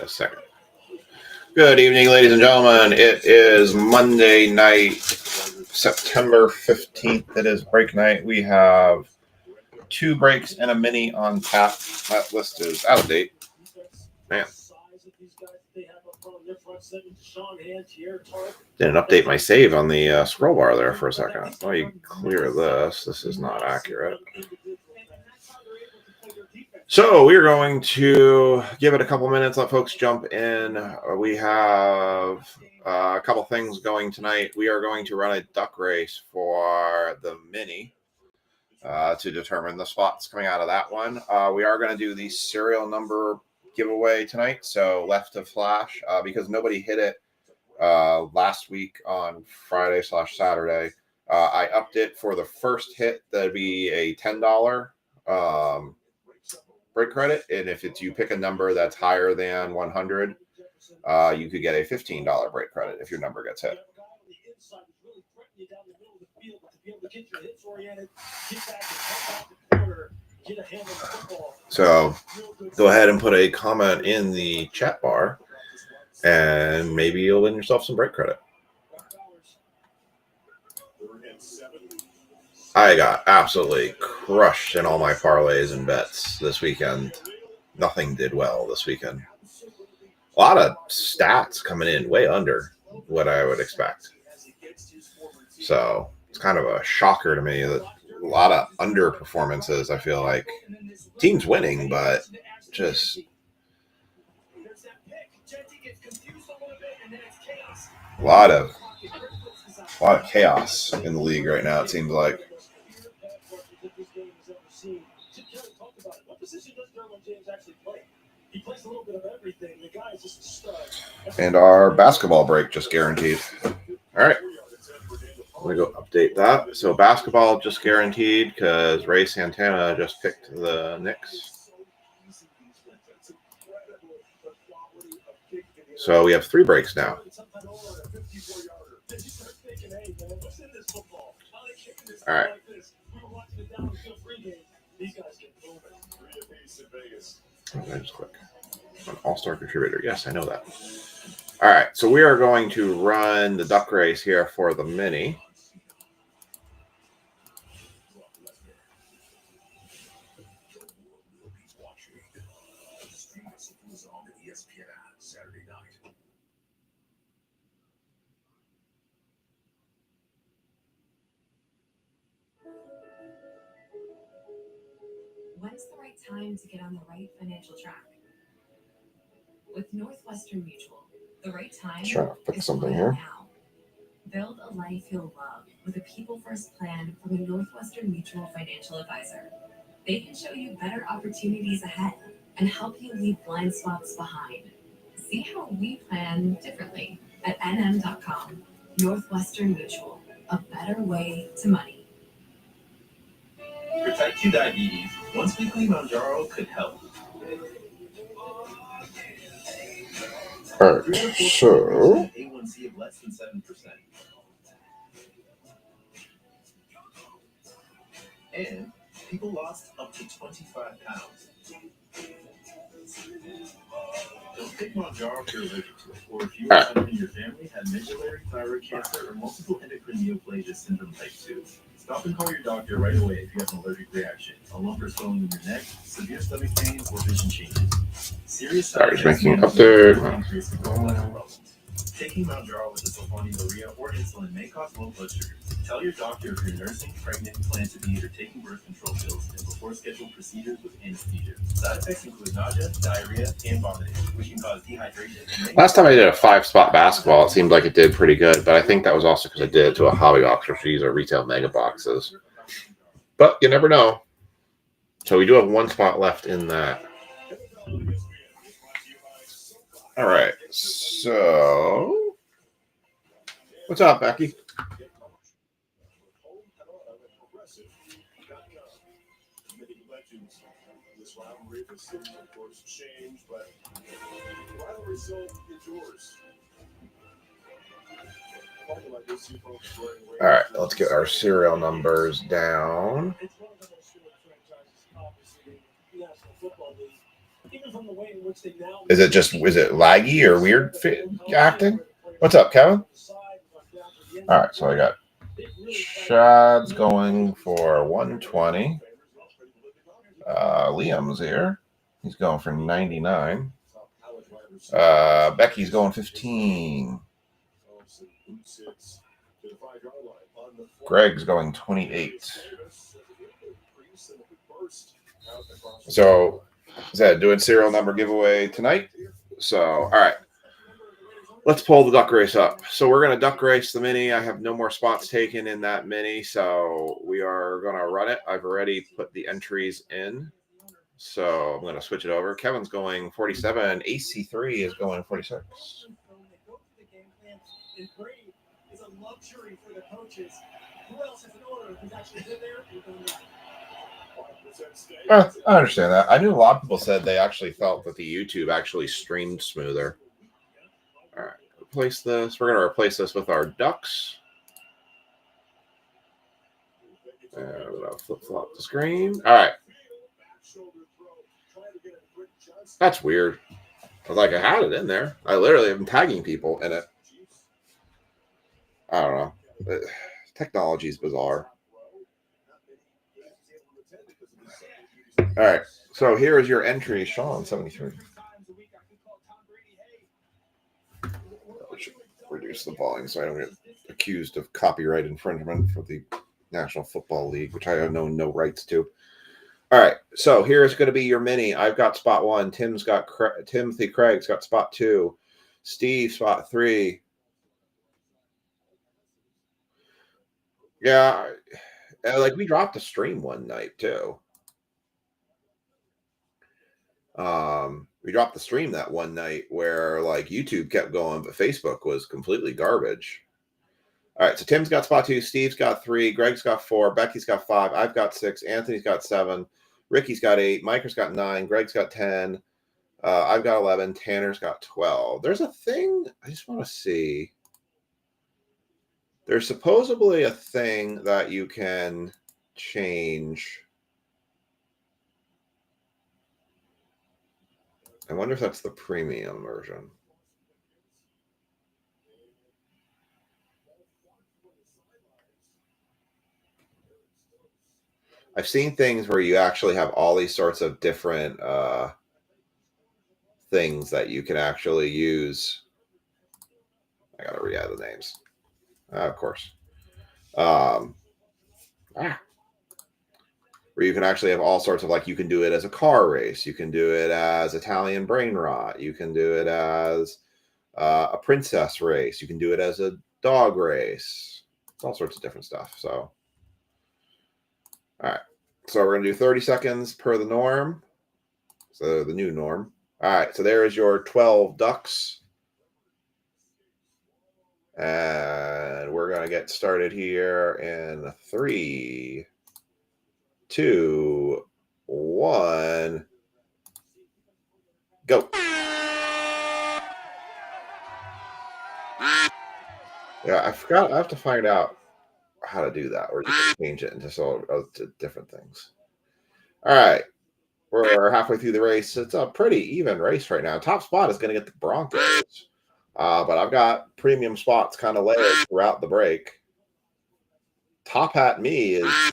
a second. Good evening, ladies and gentlemen. It is Monday night, September 15th. It is break night. We have 2 breaks and a mini on tap. That list is out of date. Man. Didn't update my save on the scroll bar there for a second. Let me clear this. This is not accurate. So we're going to give it a couple minutes, let folks jump in. We have a couple things going tonight. We are going to run a duck race for the mini to determine the spots coming out of that one. We are going to do the serial number giveaway tonight. So left to flash because nobody hit it last week on Friday/Saturday. I upped it for the first hit. That'd be a $10 break credit, and if it's you pick a number that's higher than 100, you could get a $15 break credit if your number gets hit. So go ahead and put a comment in the chat bar, and maybe you'll win yourself some break credit. I got absolutely crushed in all my parlays and bets this weekend. Nothing did well this weekend. A lot of stats coming in way under what I would expect. So it's kind of a shocker to me that a lot of underperformances. I feel like teams winning, but just a lot of chaos in the league right now, it seems like. And our basketball break just guaranteed. All right. I'm going to go update that. So basketball just guaranteed because Ray Santana just picked the Knicks. So we have 3 breaks now. All right. I just click an all-star contributor. Yes, I know that. All right, so we are going to run the duck race here for the mini. When's the right time to get on the right financial track? With Northwestern Mutual, the right time Let's try to fix something here. Now. Build a life you'll love with a people-first plan from a Northwestern Mutual financial advisor. They can show you better opportunities ahead and help you leave blind spots behind. See how we plan differently at nm.com. Northwestern Mutual, a better way to money. For type 2 diabetes, once weekly Mounjaro could help. All right, so A1C of less than 7%. And people lost up to 25 pounds. Don't take Mounjaro if you're allergic to it, or if you or someone in your family had medullary thyroid cancer or multiple endocrine neoplasia syndrome type 2. Stop and call your doctor right away if you have an allergic reaction, a lump or swelling in your neck, severe stomach pain, or vision changes. Serious side effects making can up there. increase the gallbladder problems. Taking Mounjaro with the sulfonylurea or insulin may cause low blood sugar. Tell your doctor if you're nursing, pregnant, plan to be, or taking birth control pills, and before scheduled procedures with anesthesia. Side effects include nausea, diarrhea, and vomiting, which can cause dehydration. Last time I did a 5-spot basketball, it seemed like it did pretty good, but I think that was also because I did it to a hobby box, which these are retail mega boxes. But you never know. So we do have 1 spot left in that. All right. So what's up, Becky? All right, let's get our serial numbers down. Is it laggy or weird acting? What's up, Kevin? All right, so I got Chad's going for 120. Liam's here. He's going for 99. Becky's going 15. Greg's going 28. So, is that doing serial number giveaway tonight? So, all right. Let's pull the duck race up. So we're going to duck race the mini. I have no more spots taken in that mini, so we are going to run it. I've already put the entries in, so I'm going to switch it over. Kevin's going 47. AC3 is going 46. I understand that. I knew a lot of people said they actually felt that the YouTube actually streamed smoother. All right, replace this. We're going to replace this with our ducks. And we're going to flip-flop the screen. All right. That's weird. I was like, I had it in there. I literally am tagging people in it. I don't know. Technology is bizarre. All right. So here is your entry, Sean, 73. Reduce the volume so I don't get accused of copyright infringement for the National Football League, which I have no rights to. All right, so here's going to be your mini. I've got spot 1. Timothy Craig's got spot 2. Steve spot 3. Yeah, like we dropped a stream one night too. We dropped the stream that one night where like YouTube kept going, but Facebook was completely garbage. All right, so Tim's got spot 2, Steve's got 3, Greg's got 4, Becky's got 5, I've got 6, Anthony's got 7, Ricky's got 8, Micah's got 9, Greg's got 10, I've got 11, Tanner's got 12. There's a thing I just want to see. There's supposedly a thing that you can change. I wonder if that's the premium version. I've seen things where you actually have all these sorts of different things that you can actually use. I got to re-add the names. Of course. Where you can actually have all sorts of, like, you can do it as a car race. You can do it as Italian brain rot. You can do it as a princess race. You can do it as a dog race. It's all sorts of different stuff. So, all right. So we're going to do 30 seconds per the norm. So the new norm. All right. So there is your 12 ducks. And we're going to get started here in 3, 2, 1, go. Yeah, I forgot. I have to find out how to do that, or you can change it into to different things. All right. We're halfway through the race. It's a pretty even race right now. Top spot is going to get the Broncos. But I've got premium spots kind of layered throughout the break. Top Hat Me is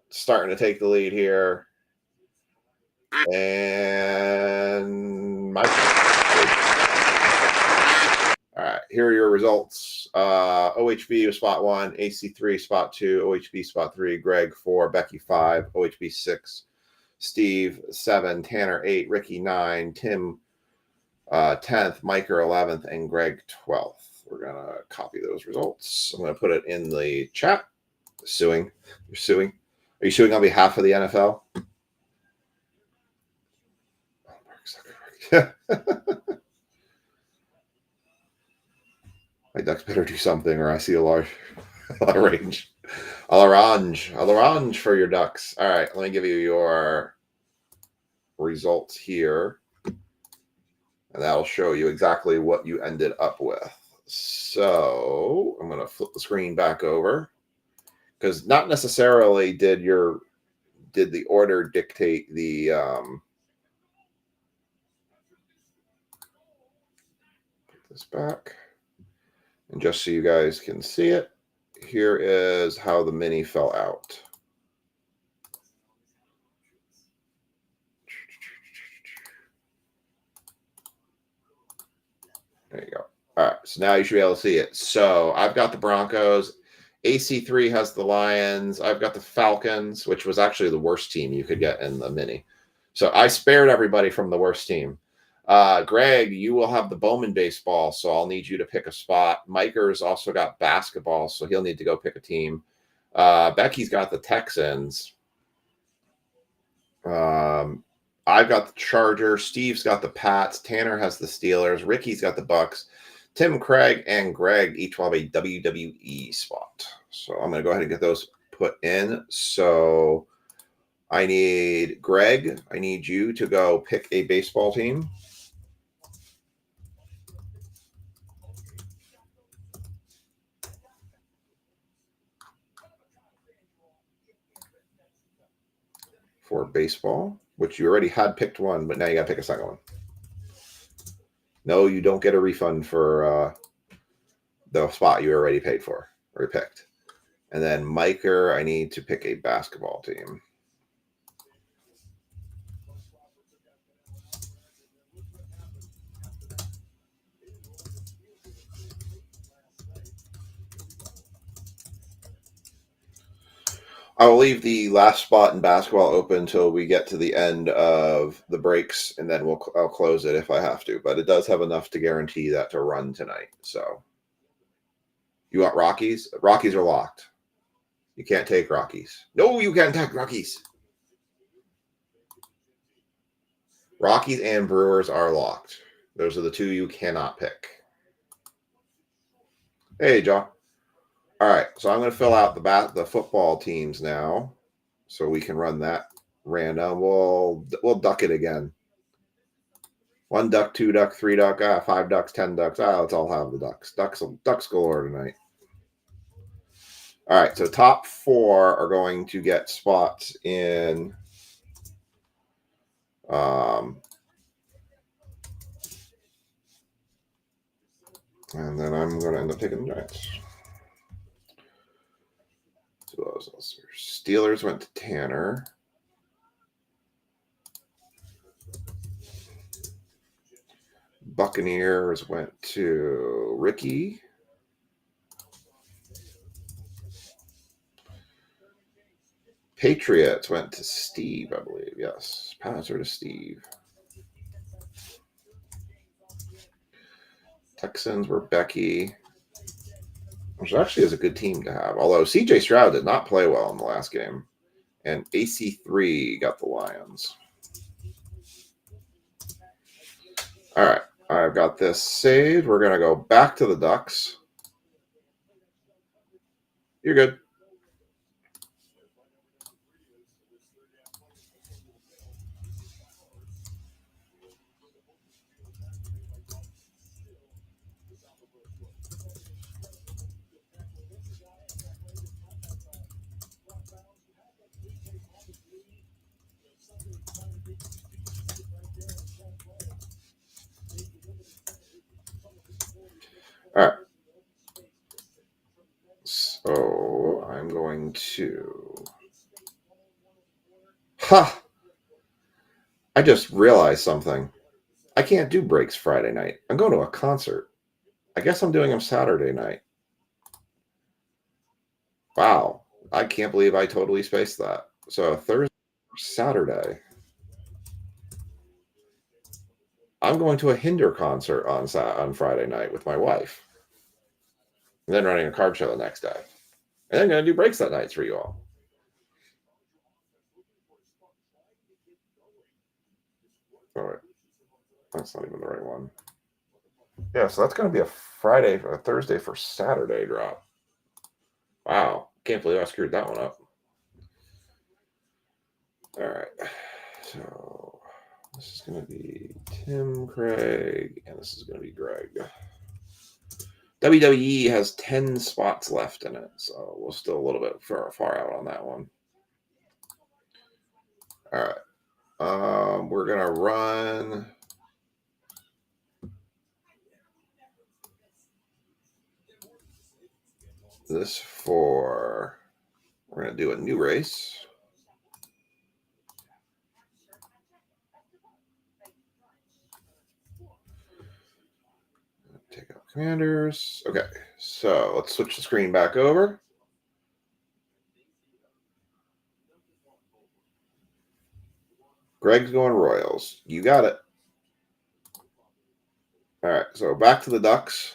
starting to take the lead here. And all right, here are your results. OHB was spot 1, AC3 spot 2, OHB spot 3, Greg 4, Becky 5, OHB 6, Steve 7, Tanner 8, Ricky 9, Tim 10th, Micah 11th, and Greg 12th. We're going to copy those results. I'm going to put it in the chat. Suing. You're suing. Are you suing on behalf of the NFL? My ducks better do something, or I see a large range. Orange for your ducks. All right, let me give you your results here, and that'll show you exactly what you ended up with. So I'm going to flip the screen back over, because not necessarily did the order dictate the this back. And just so you guys can see it, here is how the mini fell out. There you go. All right, so now you should be able to see it. So I've got the Broncos. AC3 has the Lions. I've got the Falcons, which was actually the worst team you could get in the mini. So I spared everybody from the worst team. Greg, you will have the Bowman baseball, so I'll need you to pick a spot. Miker's also got basketball, so he'll need to go pick a team. Becky's got the Texans. I've got the Chargers. Steve's got the Pats. Tanner has the Steelers. Ricky's got the Bucks. Tim, Craig, and Greg each will have a WWE spot. So I'm going to go ahead and get those put in. So I need Greg. I need you to go pick a baseball team. For baseball, which you already had picked one, but now you got to pick a second one. No, you don't get a refund for the spot you already paid for or picked. And then Miker, I need to pick a basketball team. I will leave the last spot in basketball open until we get to the end of the breaks, and then I'll close it if I have to. But it does have enough to guarantee that to run tonight. So you want Rockies? Rockies are locked. You can't take Rockies. No, you can't take Rockies. Rockies and Brewers are locked. Those are the two you cannot pick. Hey, Joe. All right, so I'm going to fill out the football teams now, so we can run that random. We'll duck it again. 1 duck, 2 duck, 3 duck, 5 ducks, 10 ducks. Let's all have the ducks. Ducks galore tonight. All right, so top 4 are going to get spots in and then I'm going to end up taking the Giants. Steelers went to Tanner. Buccaneers went to Ricky. Patriots went to Steve, I believe. Yes, Pats are to Steve. Texans were Becky, which actually is a good team to have. Although CJ Stroud did not play well in the last game. And AC3 got the Lions. All right, I've got this saved. We're going to go back to the Ducks. You're good. All right. So I'm going to... Ha! I just realized something. I can't do breaks Friday night. I'm going to a concert. I guess I'm doing them Saturday night. Wow. I can't believe I totally spaced that. So Thursday, Saturday. I'm going to a Hinder concert on Friday night with my wife. And then running a card show the next day. And then going to do breaks that night for you all. All right. That's not even the right one. Yeah, so that's going to be a Thursday for Saturday drop. Wow. Can't believe I screwed that one up. All right. So this is going to be Tim, Craig, and this is going to be Greg. WWE has 10 spots left in it, so we're still a little bit far out on that one. All right. We're going to run this for, we're going to do a new race. Take out commanders. Okay, so let's switch the screen back over. Greg's going Royals. You got it. All right, so back to the Ducks.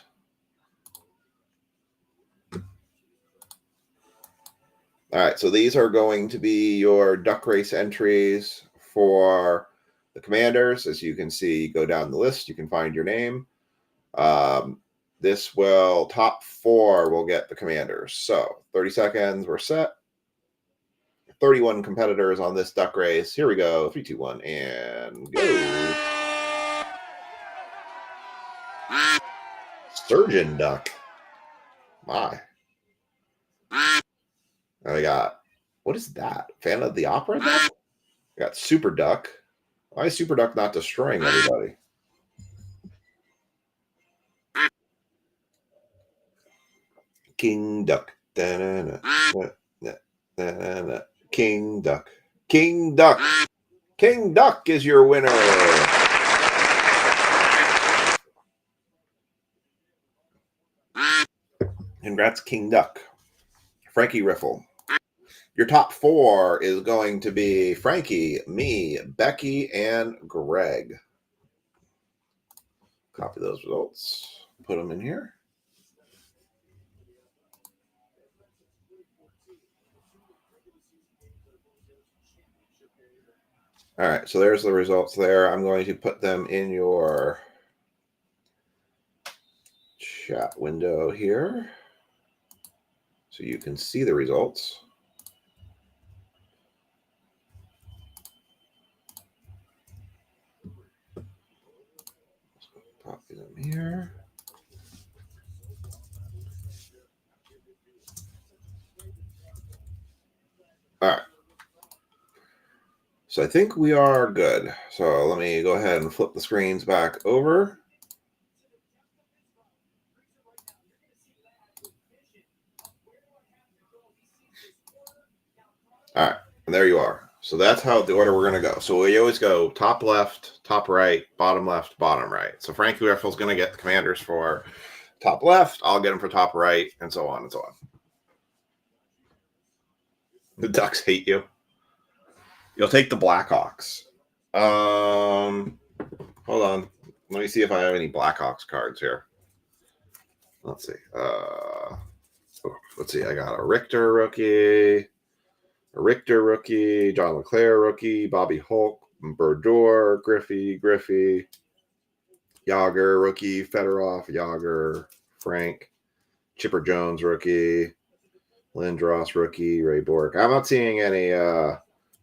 All right, so these are going to be your Duck Race entries for the Commanders. As you can see, go down the list, you can find your name. This will, top 4 will get the Commanders. So 30 seconds, we're set. 31 competitors on this Duck Race. Here we go. 3, 2, 1, and go. Surgeon Duck. My. I got, what is that? Fan of the Opera Duck? I got Super Duck. Why is Super Duck not destroying everybody? King Duck. Da-na-na. Da-na-na. King Duck. King Duck. King Duck is your winner. Congrats, King Duck. Frankie Riffle. Your top 4 is going to be Frankie, me, Becky, and Greg. Copy those results. Put them in here. All right, so there's the results there. I'm going to put them in your chat window here so you can see the results. Copy them here. All right. So I think we are good. So let me go ahead and flip the screens back over. All right, and there you are. So that's how the order we're going to go. So we always go top left, top right, bottom left, bottom right. So Frankie Riffle's going to get the Commanders for top left. I'll get them for top right, and so on and so on. The Ducks hate you. You'll take the Blackhawks. Hold on. Let me see if I have any Blackhawks cards here. Let's see. Let's see. I got a Richter rookie, John LeClaire rookie, Bobby Hulk, Berdor, Griffey, Yager rookie, Fedorov, Yager, Frank, Chipper Jones rookie, Lindros rookie, Ray Bork. I'm not seeing any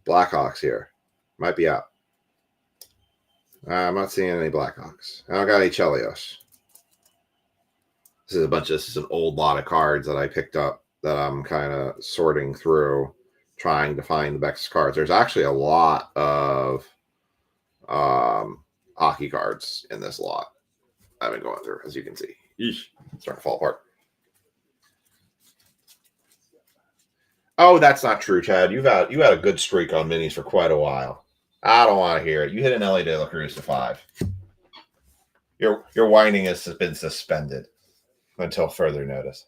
Blackhawks here. Might be out. I'm not seeing any Blackhawks. I don't got any Chelios. This is an old lot of cards that I picked up that I'm kind of sorting through, trying to find the best cards. There's actually a lot of hockey cards in this lot I've been going through, as you can see. Eesh, it's starting to fall apart. Oh, that's not true, Chad. You had a good streak on minis for quite a while. I don't want to hear it. You hit an Ellie De La Cruz to 5. Your whining has been suspended until further notice.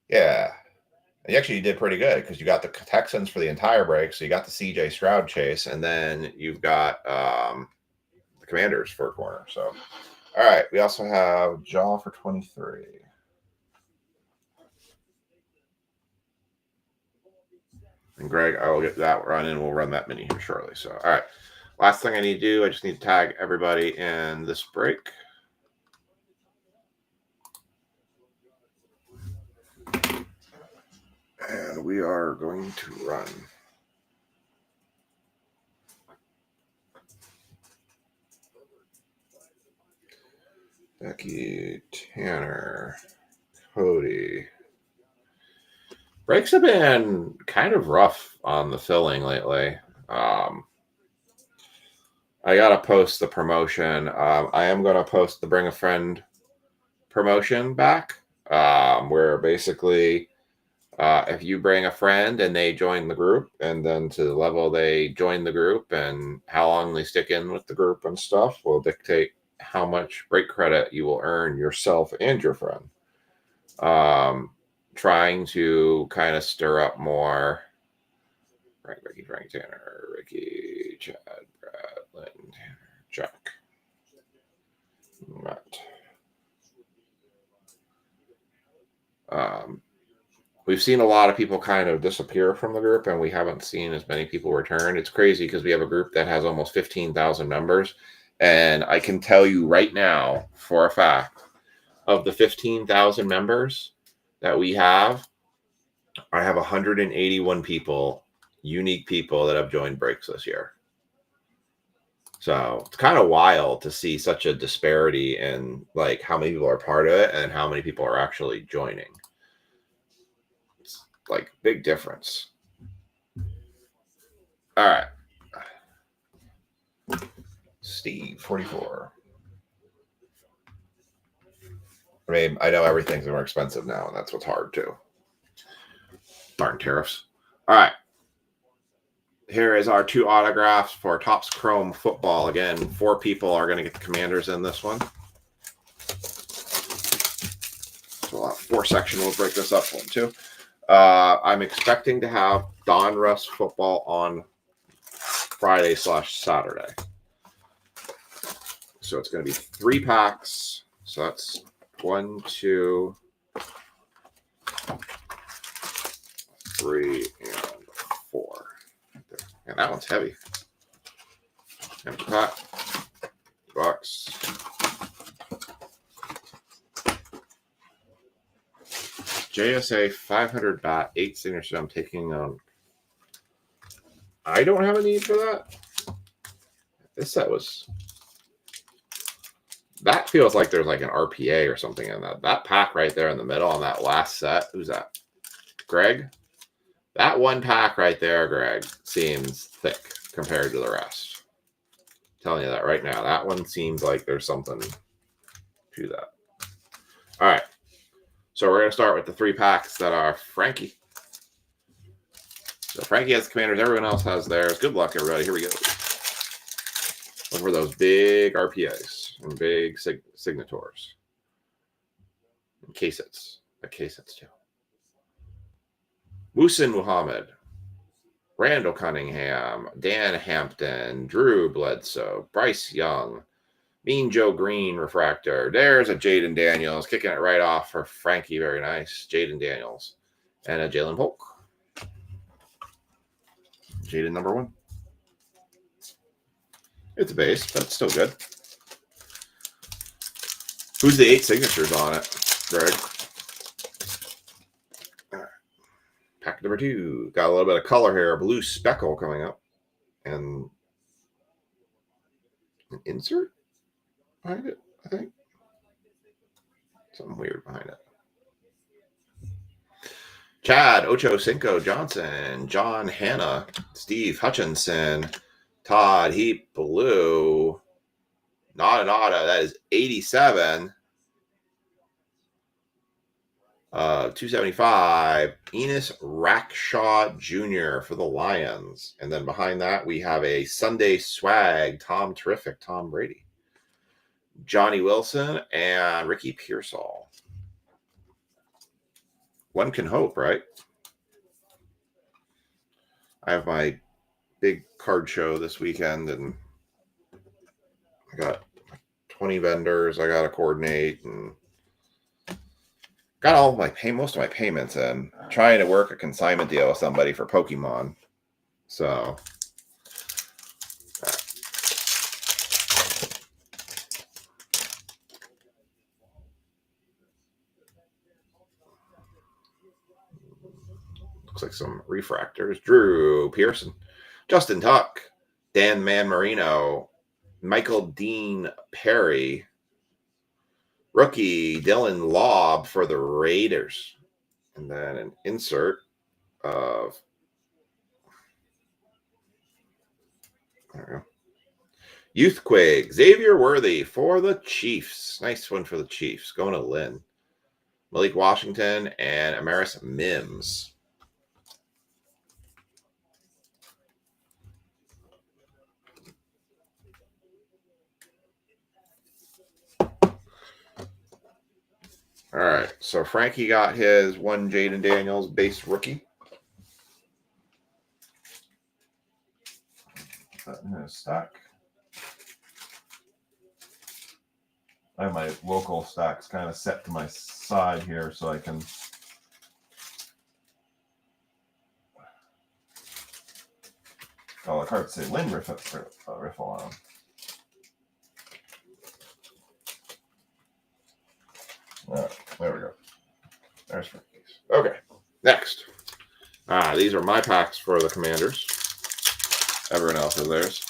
Yeah. And actually, you did pretty good because you got the Texans for the entire break. So you got the CJ Stroud chase, and then you've got the Commanders for a corner. So, all right. We also have Jaw for 23. And Greg, I will get that run in. We'll run that mini here shortly. So, all right. Last thing I need to do, I just need to tag everybody in this break. And we are going to run. Becky, Tanner, Cody. Breaks have been kind of rough on the filling lately. I gotta post the promotion. I am gonna post the bring a friend promotion back, where basically if you bring a friend and they join the group, and then to the level they join the group and how long they stick in with the group and stuff will dictate how much break credit you will earn yourself and your friend. Trying to kind of stir up more. Frank Tanner, Ricky, Chad, Brad, Lynn, Tanner, Jack, Matt. We've seen a lot of people kind of disappear from the group, and we haven't seen as many people return. It's crazy because we have a group that has almost 15,000 members, and I can tell you right now for a fact, of the 15,000 members that we have, I have 181 people, unique people that have joined breaks this year. So it's kind of wild to see such a disparity in like how many people are part of it and how many people are actually joining. It's like big difference. All right. Steve, 44. I mean, I know everything's more expensive now, and that's what's hard too. Darn tariffs. All right. Here is our 2 autographs for Topps Chrome Football. Again, 4 people are going to get the Commanders in this one. So 4 section. We'll break this up one too. I'm expecting to have Donruss Football on Friday/Saturday. So it's going to be 3 packs. So that's 1, 2, 3, and 4. And that one's heavy. Empty pack. Box. JSA 500 bat, 8 signatures. I'm taking on. I don't have a need for that. This set was. That feels like there's like an RPA or something in that. That pack right there in the middle on that last set. Who's that? Greg? That one pack right there, Greg, seems thick compared to the rest. I'm telling you that right now. That one seems like there's something to that. All right. So we're going to start with the 3 packs that are Frankie. So Frankie has the Commanders. Everyone else has theirs. Good luck, everybody. Here we go. Look for those big RPAs and big signators. And casets. The casets, too. Musin Muhammad. Randall Cunningham. Dan Hampton. Drew Bledsoe. Bryce Young. Mean Joe Green refractor. There's a Jaden Daniels. Kicking it right off for Frankie. Very nice. Jaden Daniels. And a Jalen Polk. Jaden number 1. It's a base, but it's still good. Who's the 8 signatures on it, Greg? All right. Pack number 2. Got a little bit of color here. A blue speckle coming up. And an insert behind it, I think. Something weird behind it. Chad Ochocinco Johnson, John Hanna, Steve Hutchinson, Todd Heap Blue, not an auto. That is 87. 275. Enos Rackshaw Jr. for the Lions. And then behind that, we have a Sunday Swag, Tom Brady. Johnny Wilson and Ricky Pearsall. One can hope, right? I have my big card show this weekend, and I got 20 vendors I got to coordinate, and got all my most of my payments in. Trying to work a consignment deal with somebody for Pokemon. So looks like some refractors. Drew Pearson, Justin Tuck, Dan Marino, Michael Dean Perry, rookie Dylan Lobb for the Raiders. And then an insert of, there we go, Youthquake, Xavier Worthy for the Chiefs. Nice one for the Chiefs. Going to Lynn. Malik Washington and Amaris Mims. All right, so Frankie got his one Jaden Daniels base rookie. Put in his stack. I have my local stacks kind of set to my side here so I can. Oh, the cards say Lynn riffle on them. All right, there we go. There's Frankie's. Okay, next. These are my packs for the Commanders. Everyone else has theirs.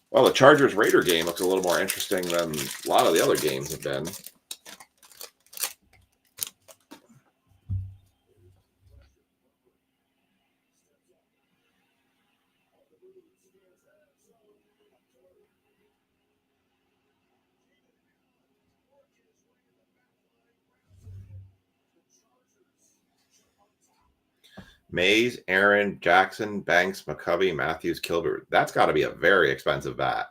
Well, the Chargers Raider game looks a little more interesting than a lot of the other games have been. Mays, Aaron, Jackson, Banks, McCovey, Matthews, Kilbert. That's got to be a very expensive bat.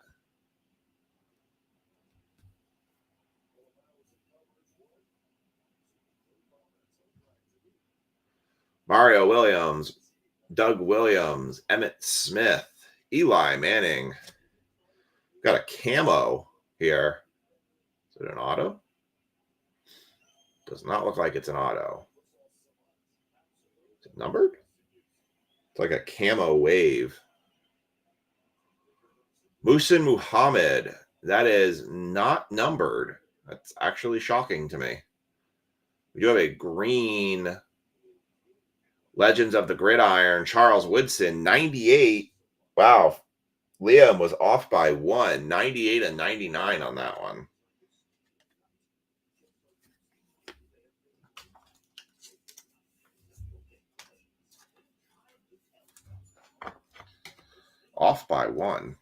Mario Williams, Doug Williams, Emmett Smith, Eli Manning. Got a camo here. Is it an auto? Does not look like it's an auto. Is it numbered? It's like a camo wave. Muhsin Muhammad. That is not numbered. That's actually shocking to me. We do have a green Legends of the Gridiron, Charles Woodson, 98. Wow. Liam was off by 1. 98 and 99 on that one. Off by 1.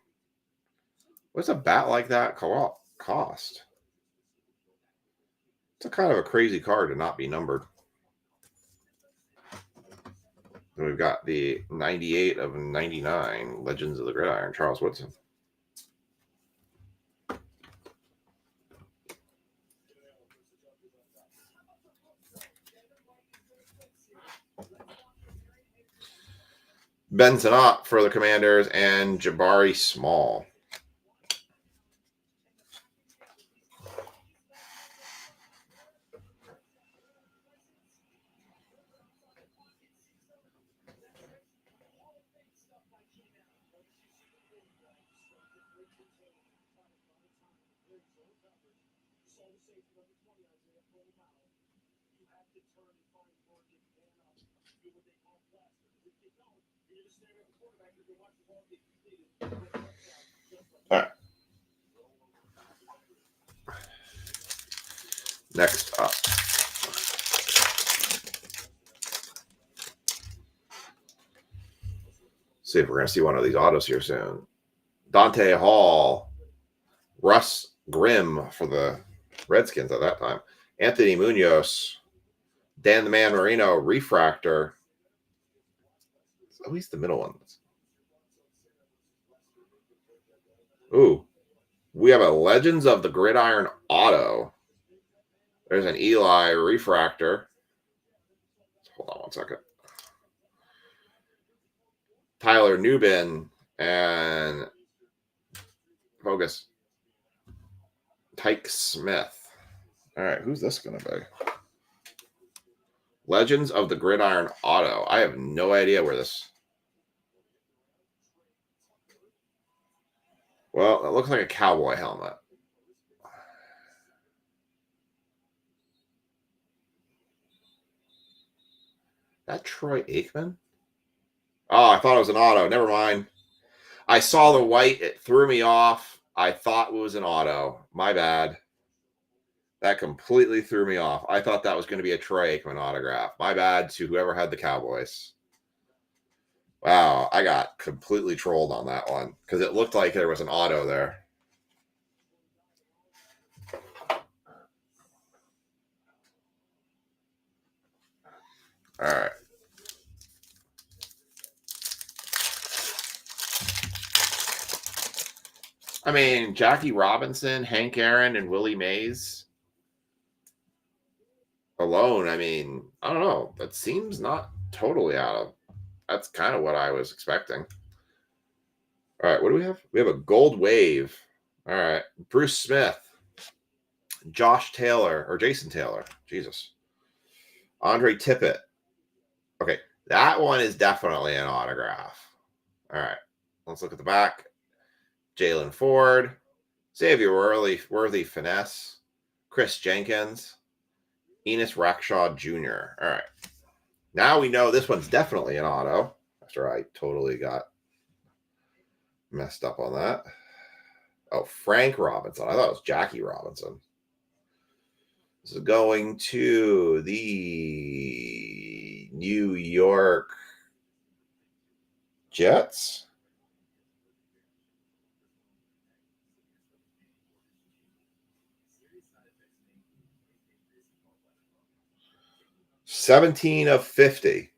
What's a bat like that cost? It's a kind of a crazy card to not be numbered. And we've got the 98 of 99, Legends of the Gridiron, Charles Woodson. Benson Ott for the Commanders and Jabari Small. All right. Next up. See if we're going to see one of these autos here soon. Dante Hall, Russ Grimm for the Redskins at that time. Anthony Munoz, Dan the Man Marino, Refractor. At least the middle ones. Ooh, we have a Legends of the Gridiron auto. There's an Eli Refractor. Hold on one second. Tyler Newbin and Focus. Tyke Smith. All right, who's this going to be? Legends of the Gridiron auto. I have no idea where this. Well, it looks like a cowboy helmet. That Troy Aikman? Oh, I thought it was an auto. Never mind. I saw the white. It threw me off. I thought it was an auto. My bad. That completely threw me off. I thought that was going to be a Troy Aikman autograph. My bad to whoever had the Cowboys. Wow, I got completely trolled on that one because it looked like there was an auto there. All right. I mean, Jackie Robinson, Hank Aaron, and Willie Mays alone, I mean, I don't know. That seems not totally out of. That's kind of what I was expecting. All right, what do we have? We have a gold wave. All right, Bruce Smith, Josh Taylor, or Jason Taylor. Jesus. Andre Tippett. Okay, that one is definitely an autograph. All right, let's look at the back. Jalen Ford, Xavier Worthy Finesse, Chris Jenkins, Enos Rackshaw Jr. All right. Now we know this one's definitely an auto after I totally got messed up on that. Oh, Frank Robinson. I thought it was Jackie Robinson. This is going to the New York Jets. $17/50.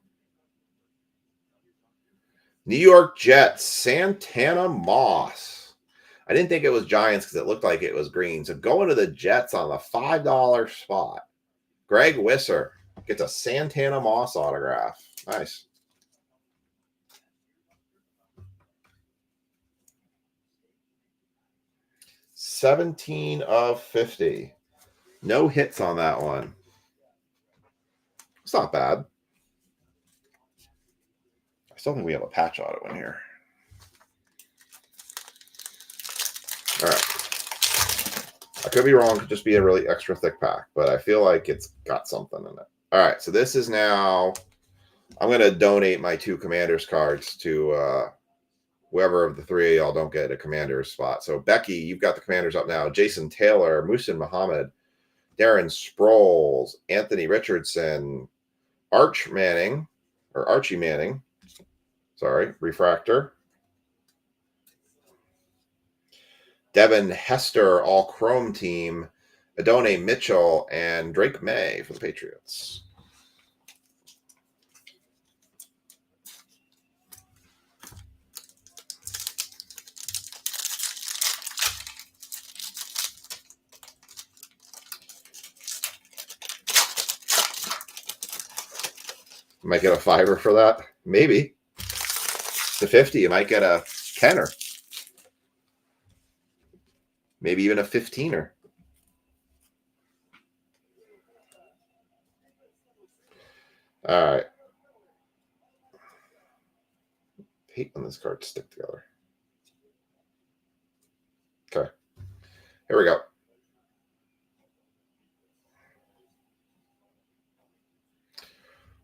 New York Jets, Santana Moss. I didn't think it was Giants because it looked like it was green. So going to the Jets on the $5 spot. Greg Wisser gets a Santana Moss autograph. Nice. $17/50. No hits on that one. It's not bad. I still think we have a patch auto in here. All right. I could be wrong. It could just be a really extra thick pack, but I feel like it's got something in it. All right. So this is now, I'm going to donate my 2 Commanders cards to whoever of the 3 of y'all don't get a Commanders spot. So Becky, you've got the Commanders up now. Jason Taylor, Muhsin Muhammad, Darren Sproles, Anthony Richardson, Archie Manning, sorry, refractor. Devin Hester, all chrome team, Adonai Mitchell, and Drake May for the Patriots. You might get a $5 for that. Maybe. To 50, you might get a 10er. Maybe even a 15er. All right. I hate when these cards stick together. Okay. Here we go.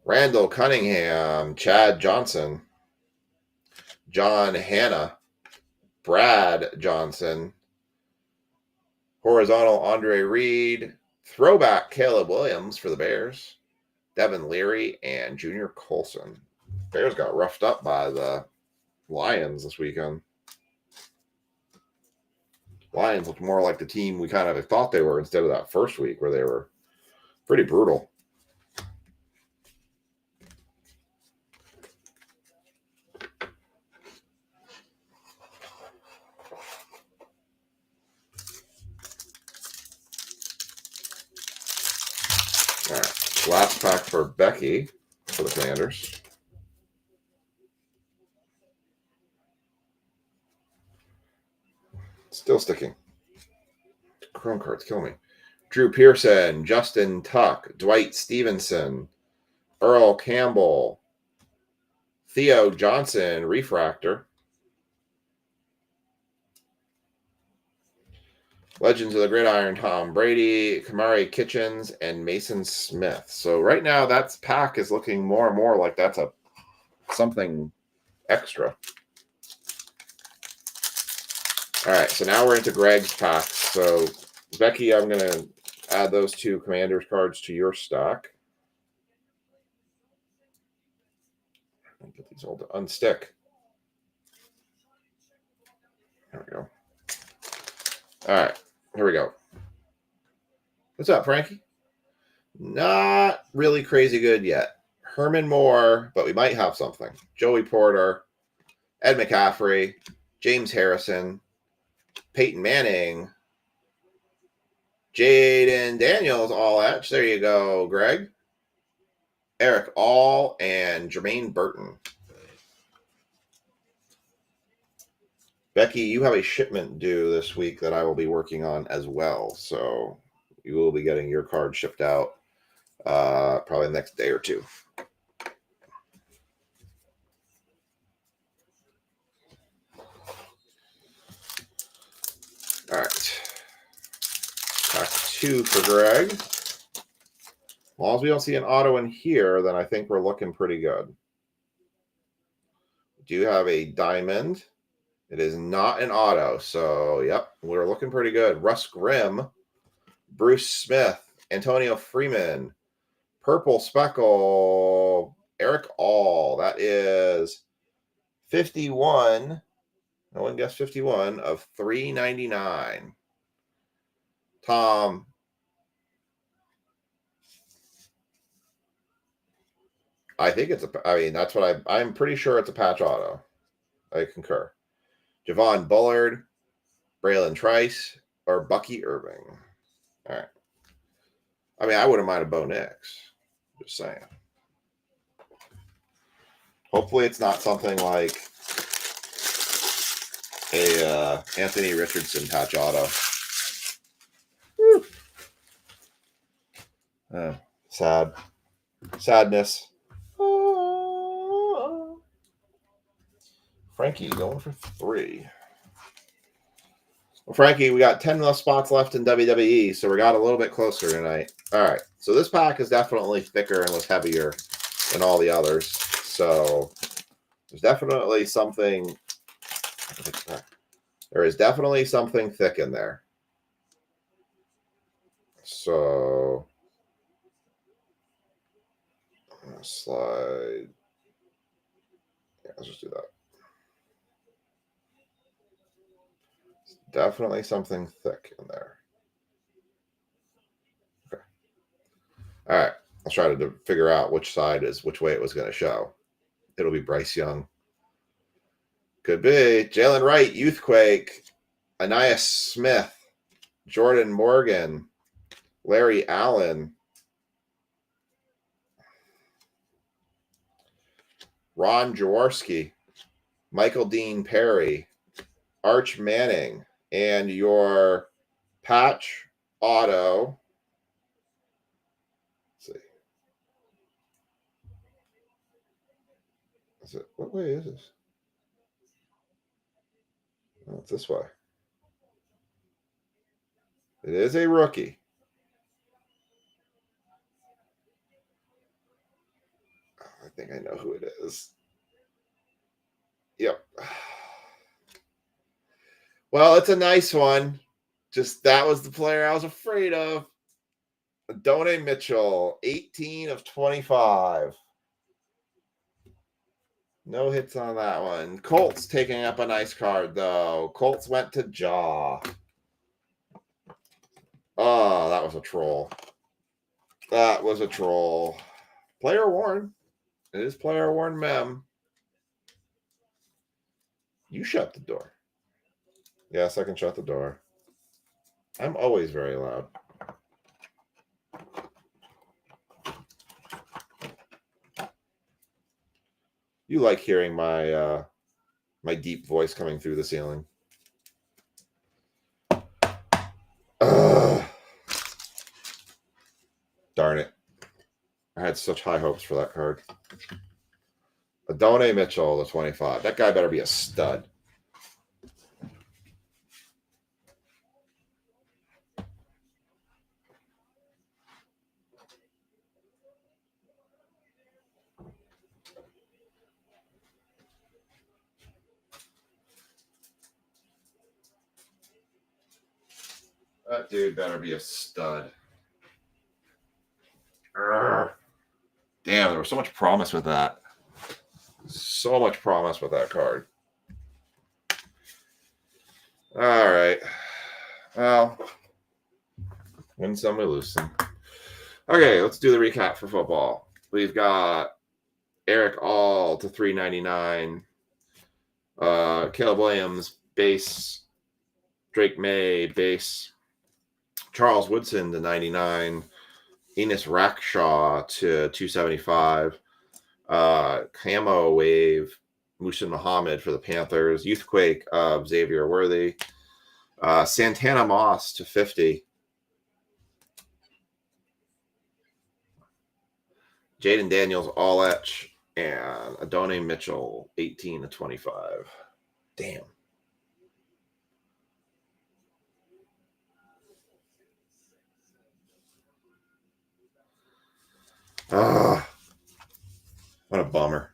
Randall Cunningham, Chad Johnson, John Hanna, Brad Johnson, horizontal Andre Reed, throwback Caleb Williams for the Bears, Devin Leary, and Junior Colson. Bears got roughed up by the Lions this weekend. Lions looked more like the team we kind of thought they were instead of that first week where they were pretty brutal. All right, last pack for Becky for the Commanders. Still sticking. Chrome cards kill me. Drew Pearson, Justin Tuck, Dwight Stevenson, Earl Campbell, Theo Johnson, refractor. Legends of the Gridiron, Tom Brady, Kamari Kitchens, and Mason Smith. So right now, that pack is looking more and more like that's something extra. All right, so now we're into Greg's packs. So Becky, I'm going to add those 2 Commanders cards to your stock. Get these all to unstick. There we go. All right, here we go. What's up, Frankie? Not really crazy good yet. Herman Moore, but we might have something. Joey Porter, Ed McCaffrey, James Harrison, Peyton Manning, Jaden Daniels, all etch. There you go, Greg. Eric All and Jermaine Burton. Becky, you have a shipment due this week that I will be working on as well. So you will be getting your card shipped out probably the next day or two. All right. Pack 2 for Greg. As long as we don't see an auto in here, then I think we're looking pretty good. We do have a diamond. It is not an auto, so yep, we're looking pretty good. Russ Grimm, Bruce Smith, Antonio Freeman, Purple Speckle, Eric All. That is 51. No one guessed 51 of 399. Tom. I think it's that's what I'm pretty sure it's a patch auto. I concur. Javon Bullard, Braylon Trice, or Bucky Irving. All right. I wouldn't mind a Bo Nix. Just saying. Hopefully it's not something like a Anthony Richardson patch auto. Sad. Sadness. Frankie going for 3. Well, Frankie, we got 10 less spots left in WWE, so we got a little bit closer tonight. All right, so this pack is definitely thicker and was heavier than all the others. So there's definitely something. There is definitely something thick in there. So I'm gonna slide. Yeah, let's just do that. Definitely something thick in there. Okay. All right. I'll try to figure out which way it was going to show. It'll be Bryce Young. Could be. Jalen Wright, Youthquake, Anais Smith, Jordan Morgan, Larry Allen, Ron Jaworski, Michael Dean Perry, Arch Manning, and your patch auto. Let's see. Is it, what way is this? Oh, it's this way. It is a rookie. I think I know who it is. Yep. Well, it's a nice one. Just that was the player I was afraid of. Adonai Mitchell, 18 of 25. No hits on that one. Colts taking up a nice card, though. Colts went to Jaw. Oh, that was a troll. That was a troll. Player worn. It is player worn mem. You shut the door. Yes, I can shut the door. I'm always very loud. You like hearing my my deep voice coming through the ceiling. Darn it. I had such high hopes for that card. Adonai Mitchell, the 25. That guy better be a stud. That dude better be a stud. Damn, there was so much promise with that. So much promise with that card. All right. Well, win some, we lose some. Okay, let's do the recap for football. We've got Eric All to 399. Caleb Williams, base. Drake May, base. Charles Woodson to 99. Enos Rackshaw to 275. Camo Wave, Musin Muhammad for the Panthers. Youthquake of Xavier Worthy. Santana Moss to 50. Jaden Daniels all etch. And Adonai Mitchell 18 to 25. Damn. What a bummer.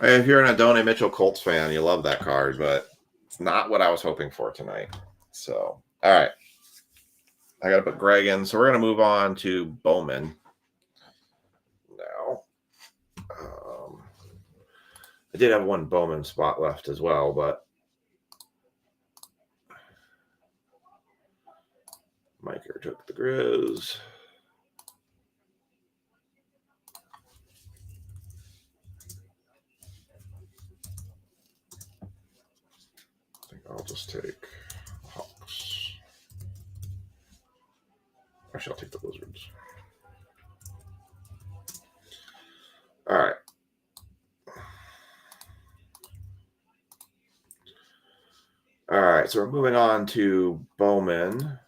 If you're an Adonai Mitchell Colts fan, you love that card, but it's not what I was hoping for tonight. So, all right. I got to put Greg in. So we're going to move on to Bowman now. I did have one Bowman spot left as well, but Miker took the Grizz. I think I'll just take Hawks. Actually, I'll take the Wizards. All right. All right, so we're moving on to Bowman.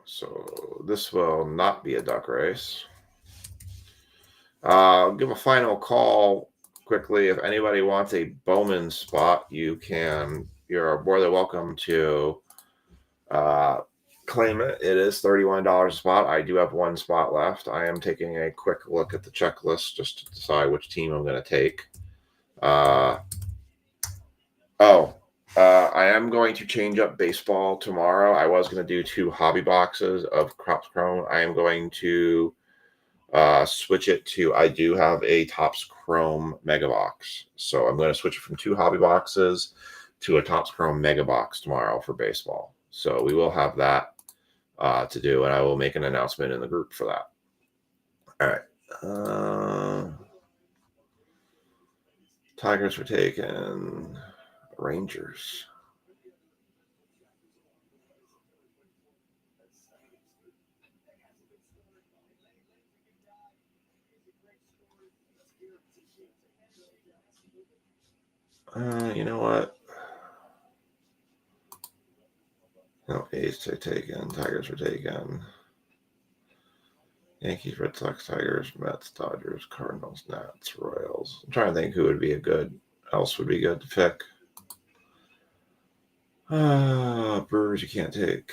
So this will not be a duck race. I'll give a final call quickly. If anybody wants a Bowman spot, you're more than welcome to claim it. It is $31 a spot. I do have one spot left. I am taking a quick look at the checklist just to decide which team I'm going to take. I am going to change up baseball tomorrow. I was going to do 2 hobby boxes of Crops Chrome. I am going to switch it to, I do have a Topps Chrome Mega Box. So I'm going to switch it from 2 hobby boxes to a Topps Chrome Mega Box tomorrow for baseball. So we will have that to do, and I will make an announcement in the group for that. All right. Tigers were taken. Rangers. You know what? No, A's were taken. Tigers were taken. Yankees, Red Sox, Tigers, Mets, Dodgers, Cardinals, Nats, Royals. I'm trying to think who would be else would be good to pick. Brewers you can't take.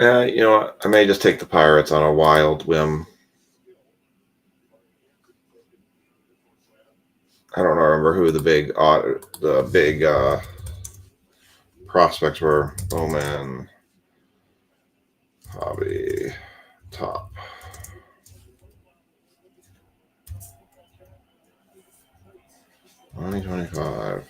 You know what? I may just take the Pirates on a wild whim. I don't remember who the big prospects were. Bowman, hobby, top. $20.25.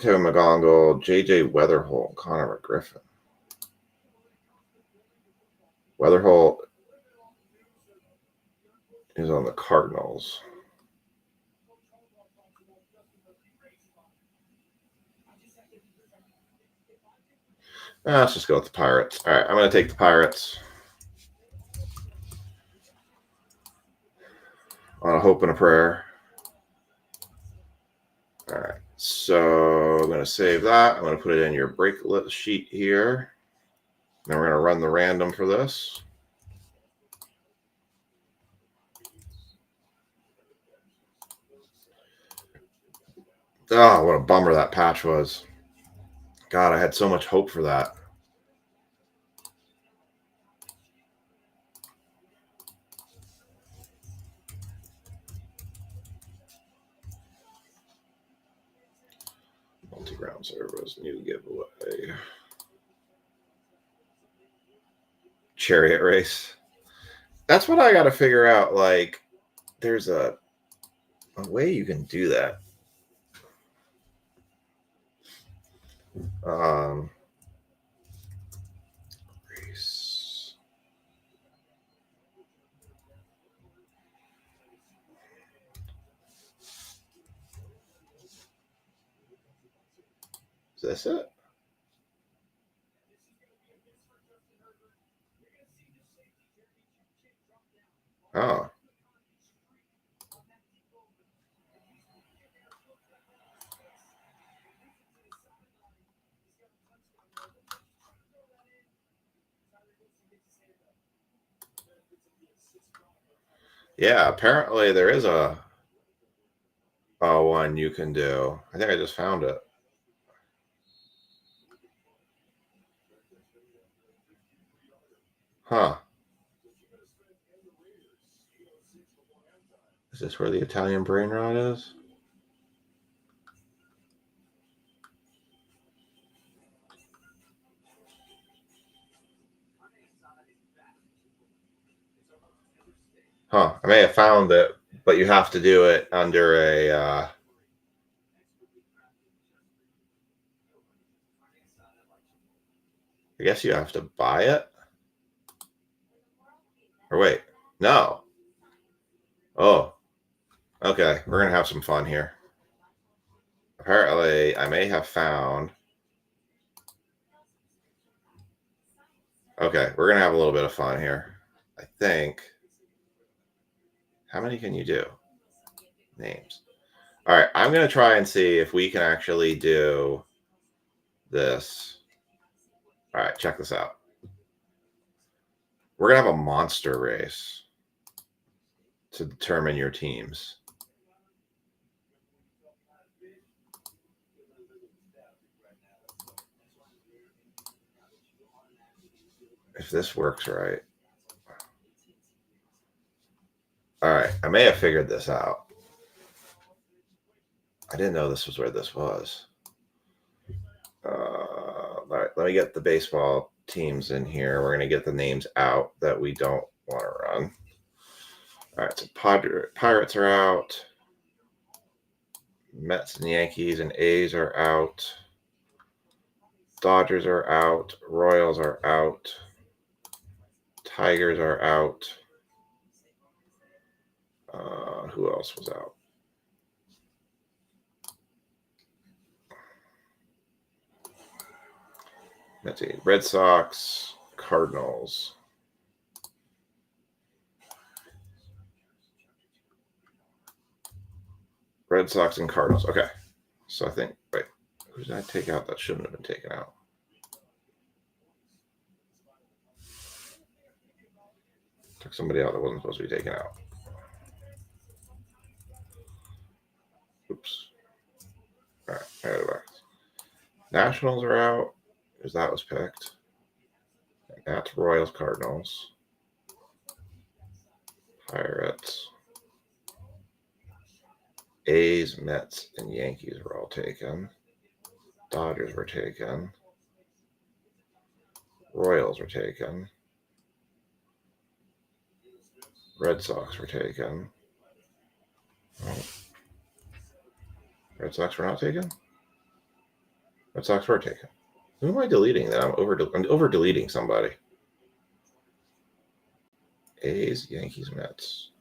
Kevin McGonagall, JJ Weatherholt, Connor McGriffin. Weatherholt is on the Cardinals. Let's just go with the Pirates. All right, I'm going to take the Pirates. On a hope and a prayer. All right, so I'm going to save that. I'm going to put it in your break sheet here. Then we're going to run the random for this. Oh, what a bummer that patch was. God, I had so much hope for that. Multi-ground service, new giveaway. Chariot race. That's what I got to figure out. Like, there's a way you can do that. Race. Is this it? Oh. Yeah, apparently there is a one you can do. I think I just found it. Huh. Is this where the Italian brain rot is? Huh. I may have found it, but you have to do it under a I guess you have to buy it. Or wait, no. Oh, okay. We're going to have some fun here. Apparently, I may have found. Okay, we're going to have a little bit of fun here. I think. How many can you do? Names. All right, I'm going to try and see if we can actually do this. All right, check this out. We're going to have a monster race to determine your teams. If this works right. All right, I may have figured this out. I didn't know this was where this was. All right, let me get the baseball teams in here. We're going to get the names out that we don't want to run. All right, so Pirates are out. Mets and Yankees and A's are out. Dodgers are out. Royals are out. Tigers are out. Who else was out? Let's see. Red Sox, Cardinals. Red Sox and Cardinals. Okay. So I think, wait, who did I take out that shouldn't have been taken out? Took somebody out that wasn't supposed to be taken out. Oops. All right, there it was. Nationals are out because that was picked. And that's Royals, Cardinals. Pirates. A's, Mets, and Yankees were all taken. Dodgers were taken. Royals were taken. Red Sox were taken. Oh. Red Sox were not taken? Red Sox were taken. Who am I deleting that? I'm over deleting somebody. A's, Yankees, Mets.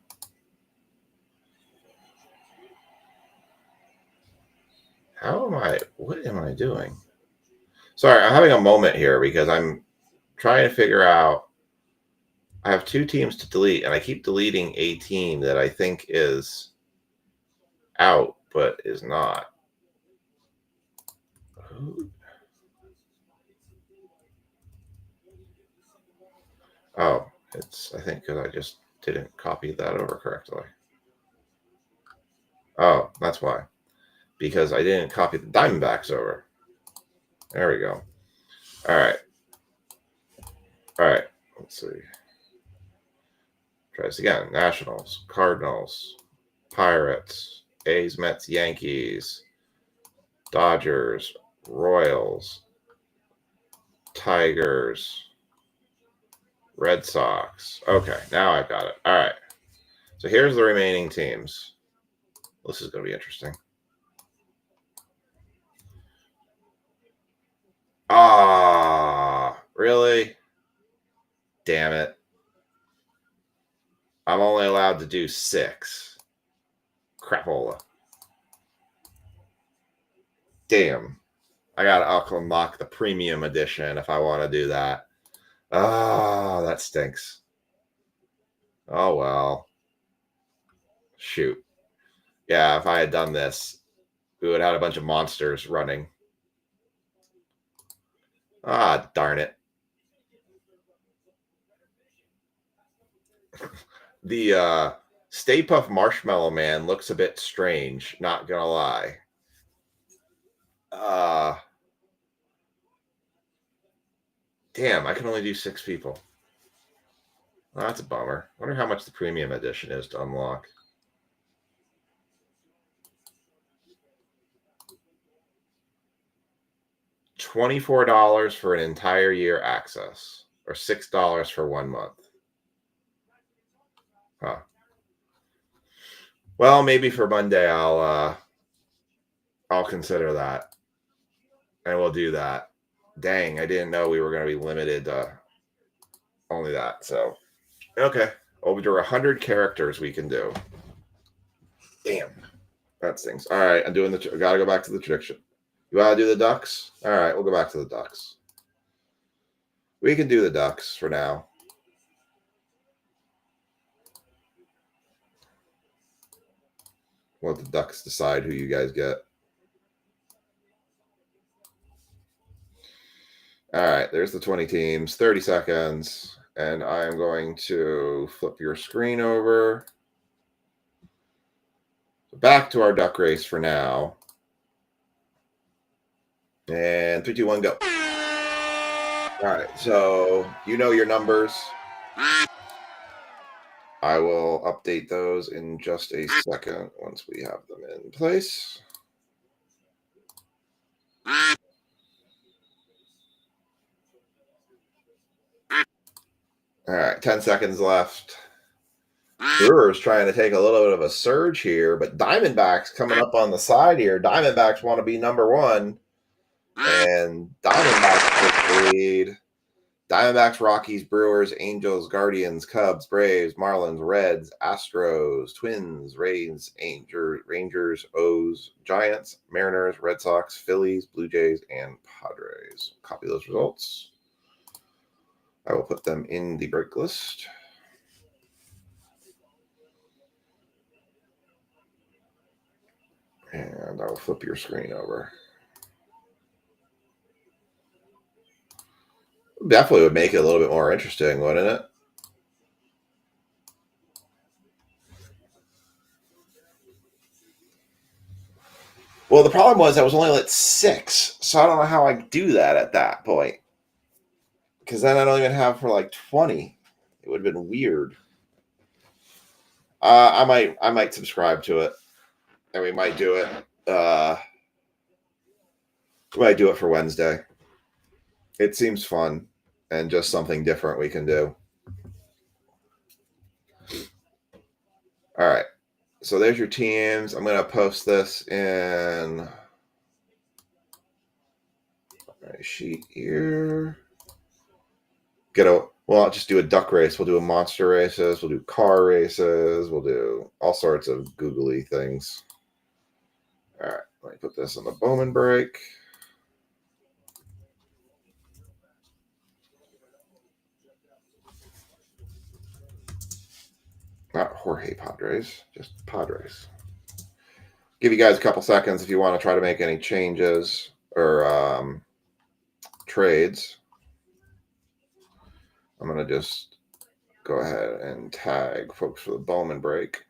What am I doing? Sorry, I'm having a moment here because I'm trying to figure out. I have 2 teams to delete, and I keep deleting a team that I think is out, but is not. Oh, it's, I think, because I just didn't copy that over correctly. Oh, that's why. Because I didn't copy the Diamondbacks over. There we go. All right. All right. Let's see. Try this again. Nationals, Cardinals, Pirates, A's, Mets, Yankees, Dodgers, Royals, Tigers, Red Sox. Okay, now I've got it. All right. So here's the remaining teams. This is going to be interesting. Ah, really? Damn it. I'm only allowed to do 6. Crapola. Damn. I'll unlock the premium edition if I want to do that. Oh, that stinks. Oh, well. Shoot. Yeah, if I had done this, we would have had a bunch of monsters running. Ah, darn it. The Stay Puft Marshmallow Man looks a bit strange, not gonna lie. Damn, I can only do 6 people. Oh, that's a bummer. I wonder how much the premium edition is to unlock. $24 for an entire year access, or $6 for 1 month. Huh. Well, maybe for Monday I'll consider that, and we'll do that. Dang, I didn't know we were going to be limited to only that. So, okay, over 100 characters we can do. Damn, that stings. All right, I'm doing the. Got to go back to the tradition. You want to do the Ducks? All right, we'll go back to the Ducks. We can do the Ducks for now. Let the Ducks decide who you guys get. All right, there's the 20 teams, 30 seconds, and I'm going to flip your screen over. Back to our duck race for now. And 3, 2, 1, go. All right, so you know your numbers. I will update those in just a second once we have them in place. All right, 10 seconds left. Brewers trying to take a little bit of a surge here, but Diamondbacks coming up on the side here. Diamondbacks want to be number 1, and Diamondbacks take the lead. Diamondbacks, Rockies, Brewers, Angels, Guardians, Cubs, Braves, Marlins, Reds, Astros, Twins, Rays, Rangers, O's, Giants, Mariners, Red Sox, Phillies, Blue Jays, and Padres. Copy those results. I will put them in the break list. And I will flip your screen over. Definitely would make it a little bit more interesting, wouldn't it? Well, the problem was I was only at 6, so I don't know how I do that at that point. Because then I don't even have for like 20. It would have been weird. I might subscribe to it, and we might do it. We might do it for Wednesday. It seems fun and just something different we can do. All right. So there's your teams. I'm going to post this in my sheet here. We'll not just do a duck race. We'll do a monster races. We'll do car races. We'll do all sorts of googly things. All right. Let me put this on the Bowman break. Not Jorge Padres, just Padres. Give you guys a couple seconds if you want to try to make any changes or trades. I'm going to just go ahead and tag folks for the Bowman break.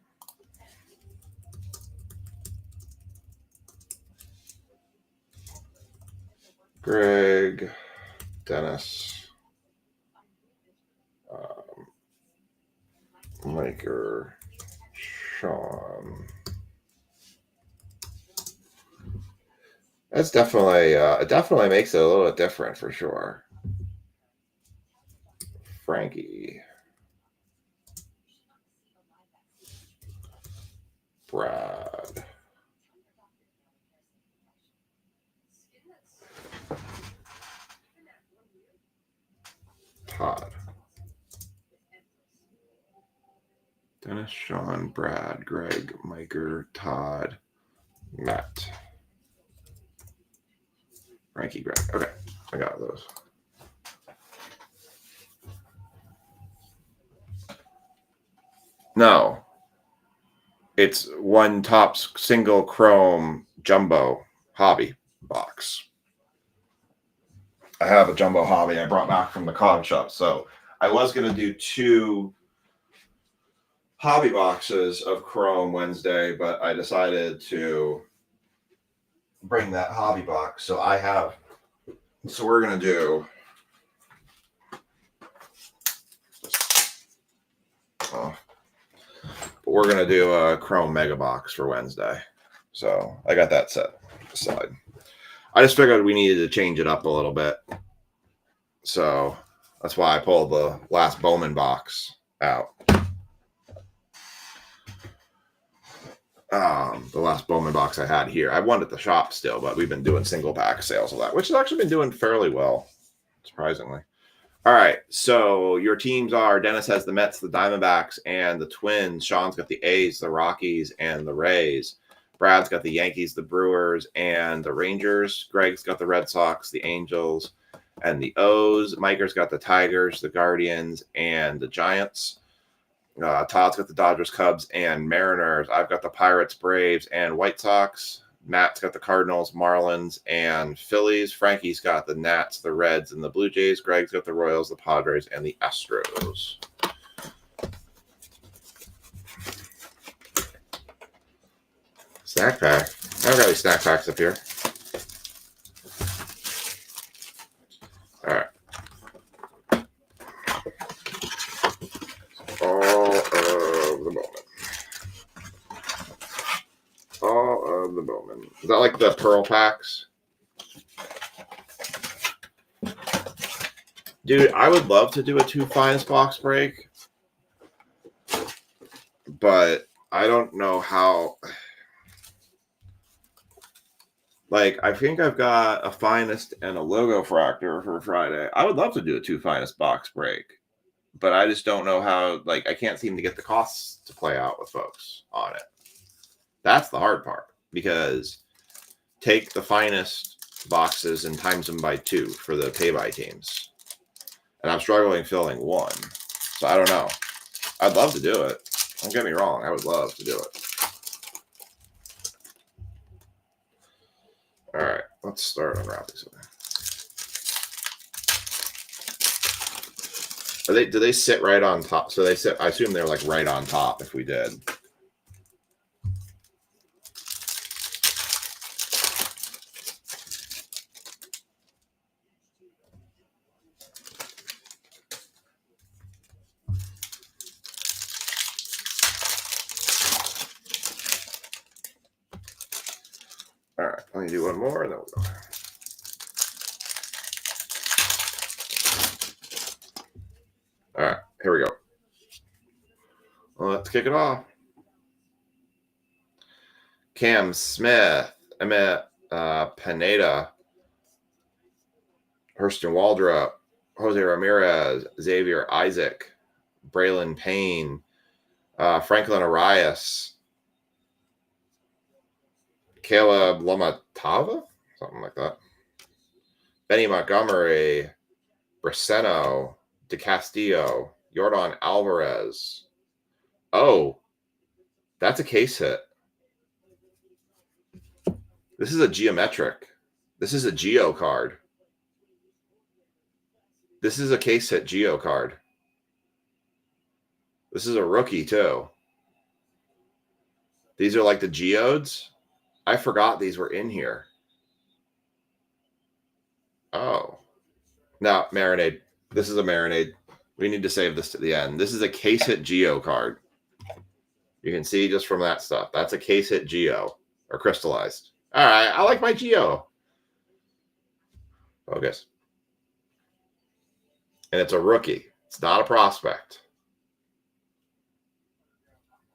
Greg, Dennis, Maker, Sean. That's definitely it definitely makes it a little bit different for sure. Frankie, Brad, Todd, Dennis, Sean, Brad, Greg, Maker, Todd, Matt, Frankie, Greg. Okay, I got those. No, it's one Topps single chrome jumbo hobby box. I have a jumbo hobby I brought back from the card shop, so I was going to do 2 hobby boxes of chrome Wednesday, but I decided to bring that hobby box. So we're going to do we're going to do a chrome mega box for Wednesday. So I got that set aside. I just figured we needed to change it up a little bit. So that's why I pulled the last Bowman box out. The last Bowman box I had here. I won at the shop still, but we've been doing single pack sales of that, which has actually been doing fairly well, surprisingly. All right, so your teams are: Dennis has the Mets, the Diamondbacks, and the Twins. Sean's got the A's, the Rockies, and the Rays. Brad's got the Yankees, the Brewers, and the Rangers. Greg's got the Red Sox, the Angels, and the O's. Miker's got the Tigers, the Guardians, and the Giants. Todd's got the Dodgers, Cubs, and Mariners. I've got the Pirates, Braves, and White Sox. Matt's got the Cardinals, Marlins, and Phillies. Frankie's got the Nats, the Reds, and the Blue Jays. Greg's got the Royals, the Padres, and the Astros. Snack pack. I don't got any snack packs up here. All right. All of the Bowman. Is that like the Pearl packs? Dude, I would love to do a 2 finest box break, but I don't know how. Like, I think I've got a finest and a logo fractor for Friday. I would love to do a 2 finest box break, but I just don't know how. Like, I can't seem to get the costs to play out with folks on it. That's the hard part, because take the finest boxes and times them by 2 for the pay-by teams. And I'm struggling filling 1. So I don't know. I'd love to do it. Don't get me wrong. I would love to do it. All right. Let's start unwrapping something. Do they sit right on top? So they sit, I assume they're like right on top if we did. All right, let me do one more and then we'll go. All right, here we go. Well, let's kick it off. Cam Smith, Emmett Pineda, Hurston Waldrop, Jose Ramirez, Xavier Isaac, Braylon Payne, Franklin Arias, Caleb Lomatava, something like that. Benny Montgomery, Braceno, De Castillo, Yordan Alvarez, Oh, that's a case hit. This is a geometric. This is a geo card. This is a case hit geo card. This is a rookie too. These are like the geodes. I forgot these were in here. Oh. Now, marinade. This is a marinade. We need to save this to the end. This is a case hit geo card. You can see just from that stuff. That's a case hit geo or crystallized. All right. I like my geo. Focus. And it's a rookie. It's not a prospect.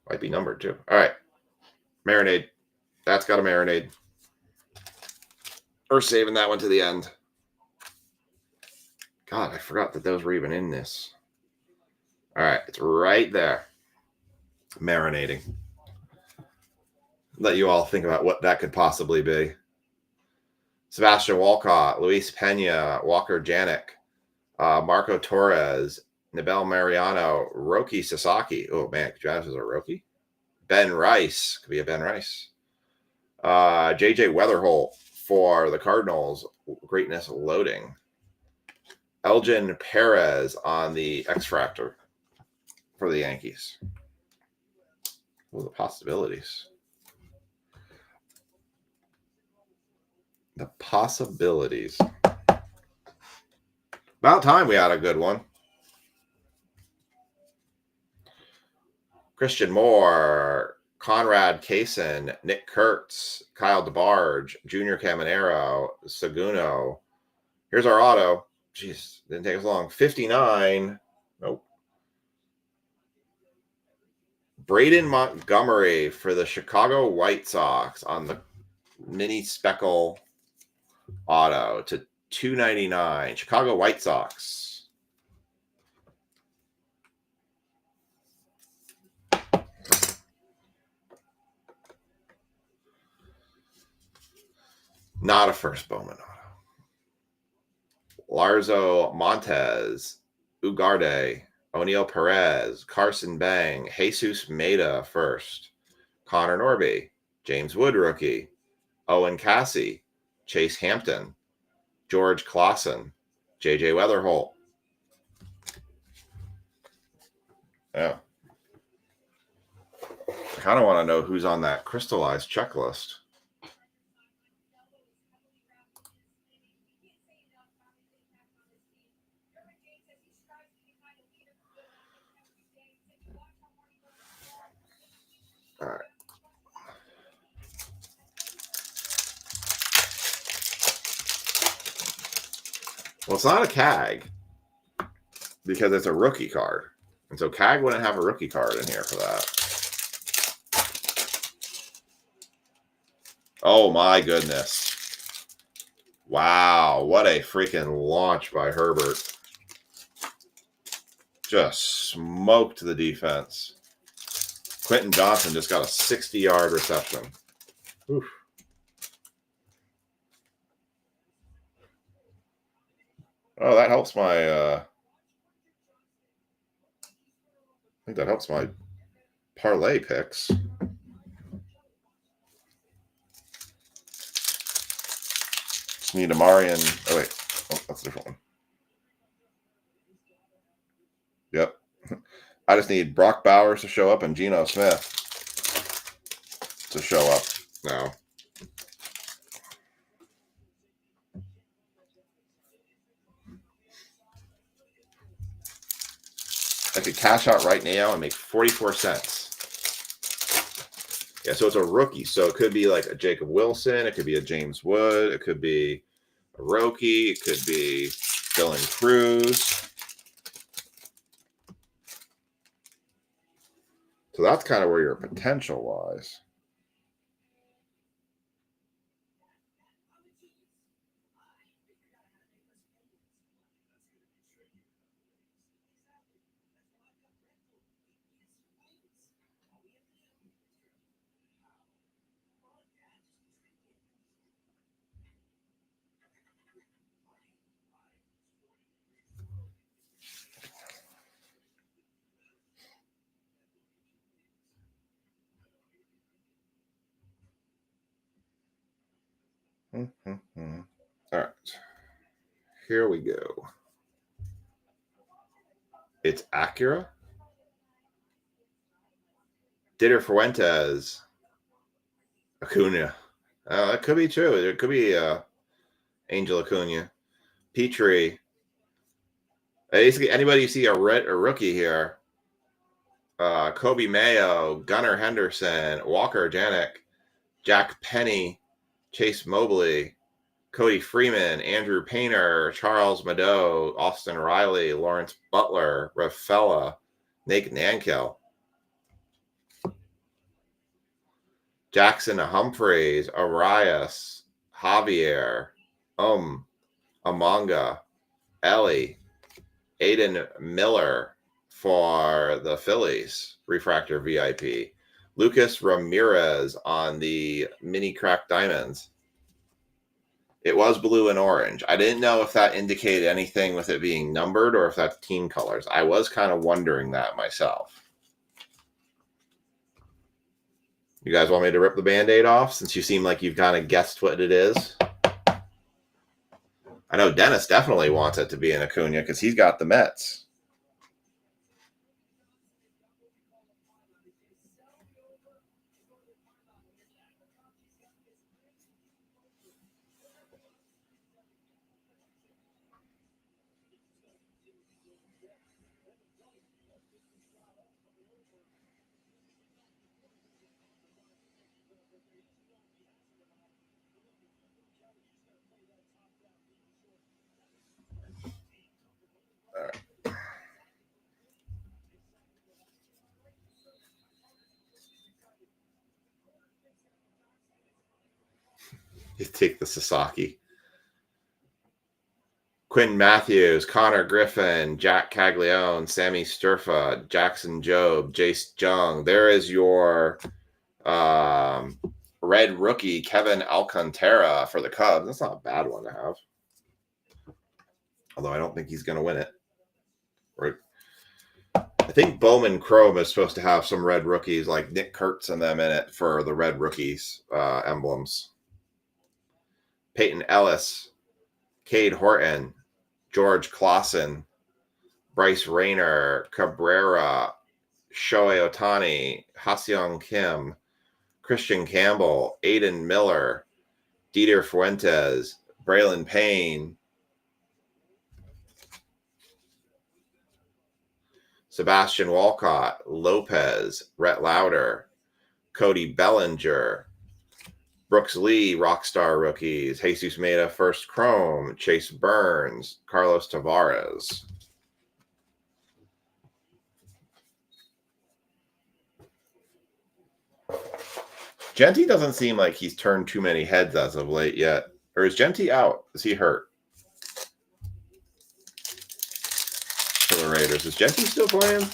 Might be numbered too. All right. Marinade. That's got a marinade. We're saving that one to the end. God, I forgot that those were even in this. All right. It's right there. Marinating. Let you all think about what that could possibly be. Sebastian Walcott, Luis Pena, Walker Janik, Marco Torres, Nabel Mariano, Roki Sasaki. Oh, man. Could you have this as a Roki? Ben Rice. Could be a Ben Rice. JJ Weatherholt for the Cardinals. Greatness loading. Elgin Perez on the X-Fractor for the Yankees. Oh, the possibilities. The possibilities. About time we had a good one. Christian Moore, Conrad Kaysen, Nick Kurtz, Kyle DeBarge, Junior Caminero, Seguno. Here's our auto. Jeez, didn't take us long. 59. Nope. Braden Montgomery for the Chicago White Sox on the mini speckle auto to 299. Chicago White Sox. Not a first Bowman auto. Larzo Montez, Ugarte, O'Neill Perez, Carson Bang, Jesus Maeda first, Connor Norby, James Wood rookie, Owen Cassie, Chase Hampton, George Clausen, JJ Weatherholt. Yeah. I kind of want to know who's on that crystallized checklist. All right. Well, it's not a CAG because it's a rookie card. And so CAG wouldn't have a rookie card in here for that. Oh, my goodness. Wow. What a freaking launch by Herbert. Just smoked the defense. Quentin Johnson just got a 60-yard reception. Oof. Oh, that helps my I think that helps my parlay picks. Just need Amarian. Oh, wait. Oh, that's a different one. Yep. I just need Brock Bowers to show up and Geno Smith to show up now. I could cash out right now and make 44 cents. Yeah, so it's a rookie. So it could be like a Jacob Wilson. It could be a James Wood. It could be a Roki. It could be Dylan Cruz. So that's kind of where your potential lies. All right. Here we go. It's Acura. Ditter Fuentes. Acuna. That could be true. It could be Angel Acuna. Petrie. Basically, anybody you see a rookie here. Kobe Mayo, Gunnar Henderson, Walker Janik, Jack Penny, Chase Mobley, Cody Freeman, Andrew Painter, Charles Mado, Austin Riley, Lawrence Butler, Rafaela, Nate Nankel, Jackson Humphreys, Arias, Javier, Amanga, Ellie, Aiden Miller for the Phillies, Refractor VIP. Lucas Ramirez on the Mini Crack Diamonds. It was blue and orange. I didn't know if that indicated anything with it being numbered or if that's team colors. I was kind of wondering that myself. You guys want me to rip the Band-Aid off since you seem like you've kind of guessed what it is? I know Dennis definitely wants it to be an Acuna because he's got the Mets. All right. You take the Sasaki. Quinn Matthews, Connor Griffin, Jack Caglione, Sammy Sturfa, Jackson Jobe, Jace Jung. There is your red rookie, Kevin Alcantara for the Cubs. That's not a bad one to have. Although I don't think he's going to win it. Right. I think Bowman Chrome is supposed to have some red rookies like Nick Kurtz and them in it for the red rookies emblems. Peyton Ellis, Cade Horton, George Clausen, Bryce Rayner, Cabrera, Shohei Ohtani, Ha-Seong Kim, Christian Campbell, Aiden Miller, Dieter Fuentes, Braylon Payne, Sebastian Walcott, Lopez, Rhett Lauder, Cody Bellinger, Brooks Lee, Rockstar rookies, Jesus Meda, First Chrome, Chase Burns, Carlos Tavares. Genty doesn't seem like he's turned too many heads as of late yet. Or is Genty out? Is he hurt? For the Raiders. Is Genty still playing?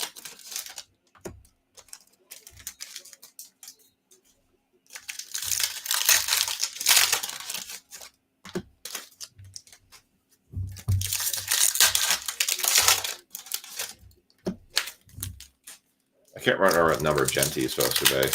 I can't remember what number Genty is supposed to be.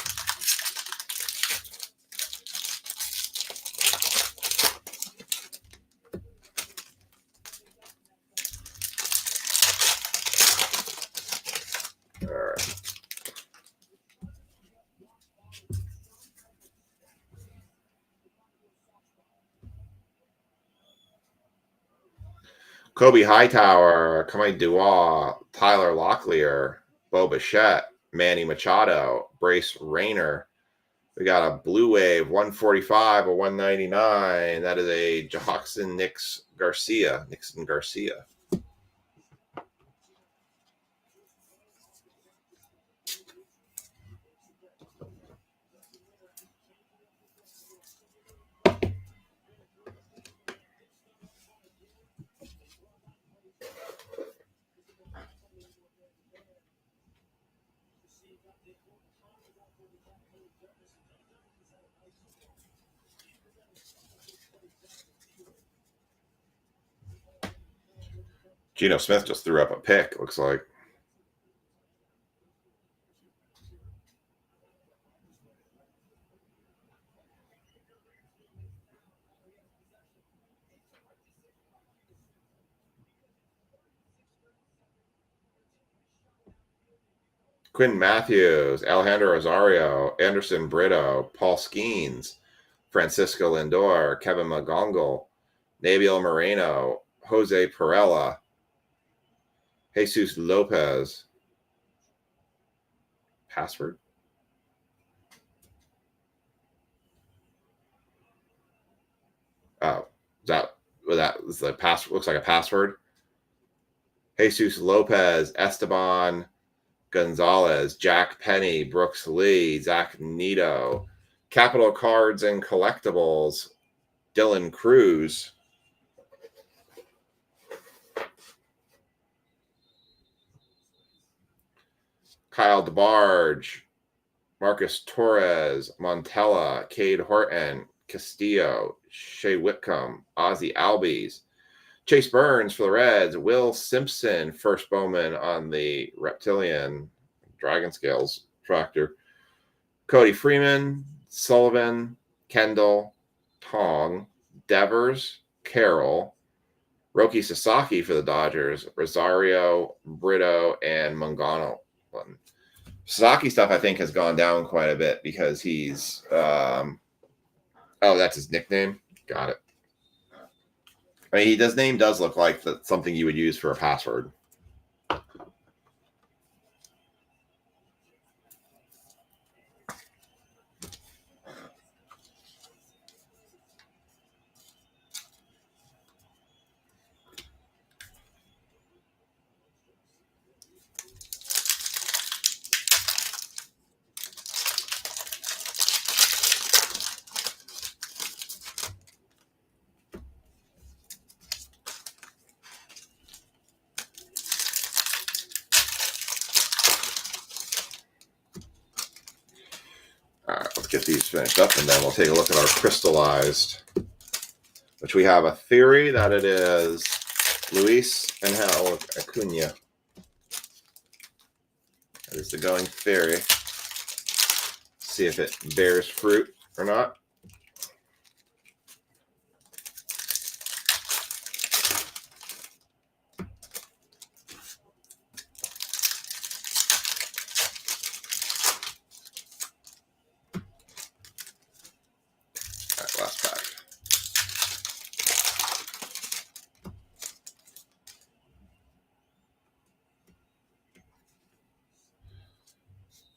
Kobe Hightower, Kamai Duah, Tyler Locklear, Bo Bichette, Manny Machado, Brace Rayner. We got a Blue Wave 145, a 199. That is a Nixon Garcia. Geno Smith just threw up a pick, looks like. Quinn Matthews, Alejandro Rosario, Anderson Brito, Paul Skeens, Francisco Lindor, Kevin McGongle, Nabil Moreno, Jose Perella, Jesus Lopez. Password? Oh, that was the pass. Looks like a password. Jesus Lopez, Esteban Gonzalez, Jack Penny, Brooks Lee, Zach Nito, Capital Cards and Collectibles, Dylan Cruz, Kyle DeBarge, Marcus Torres, Montella, Cade Horton, Castillo, Shea Whitcomb, Ozzie Albies, Chase Burns for the Reds, Will Simpson, first Bowman on the Reptilian Dragon Scales tractor, Cody Freeman, Sullivan, Kendall, Tong, Devers, Carroll, Roki Sasaki for the Dodgers, Rosario, Brito, and Mangano. Sasaki stuff, I think, has gone down quite a bit because he's that's his nickname. Got it. I mean, his name does look like something you would use for a password. All right, let's get these finished up, and then we'll take a look at our crystallized, which we have a theory that it is Luis Angel Acuna. That is the going theory. See if it bears fruit or not. All right, last pack.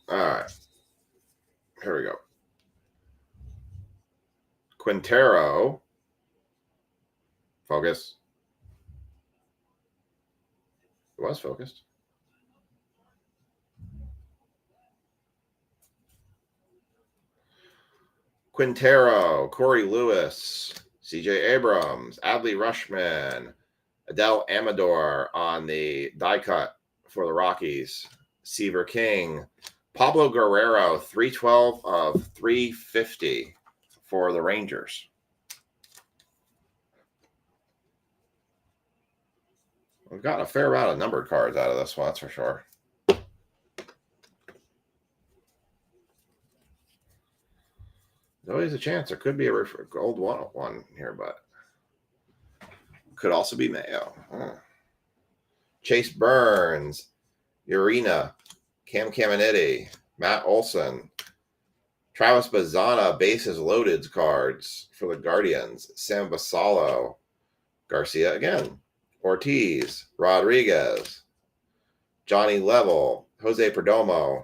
All right. Here we go. Quintero. Focus. It was focused. Quintero, Corey Lewis, CJ Abrams, Adley Rushman, Adele Amador on the die cut for the Rockies, Seaver King, Pablo Guerrero, 312 of 350 for the Rangers. We've got a fair amount of numbered cards out of this one, that's for sure. There's always a chance there could be a gold one here, but could also be Mayo. Chase Burns, Urena, Cam Caminiti, Matt Olson, Travis Bazzana, bases loaded cards for the Guardians, Sam Basallo, Garcia again, Ortiz, Rodriguez, Johnny Level, Jose Perdomo,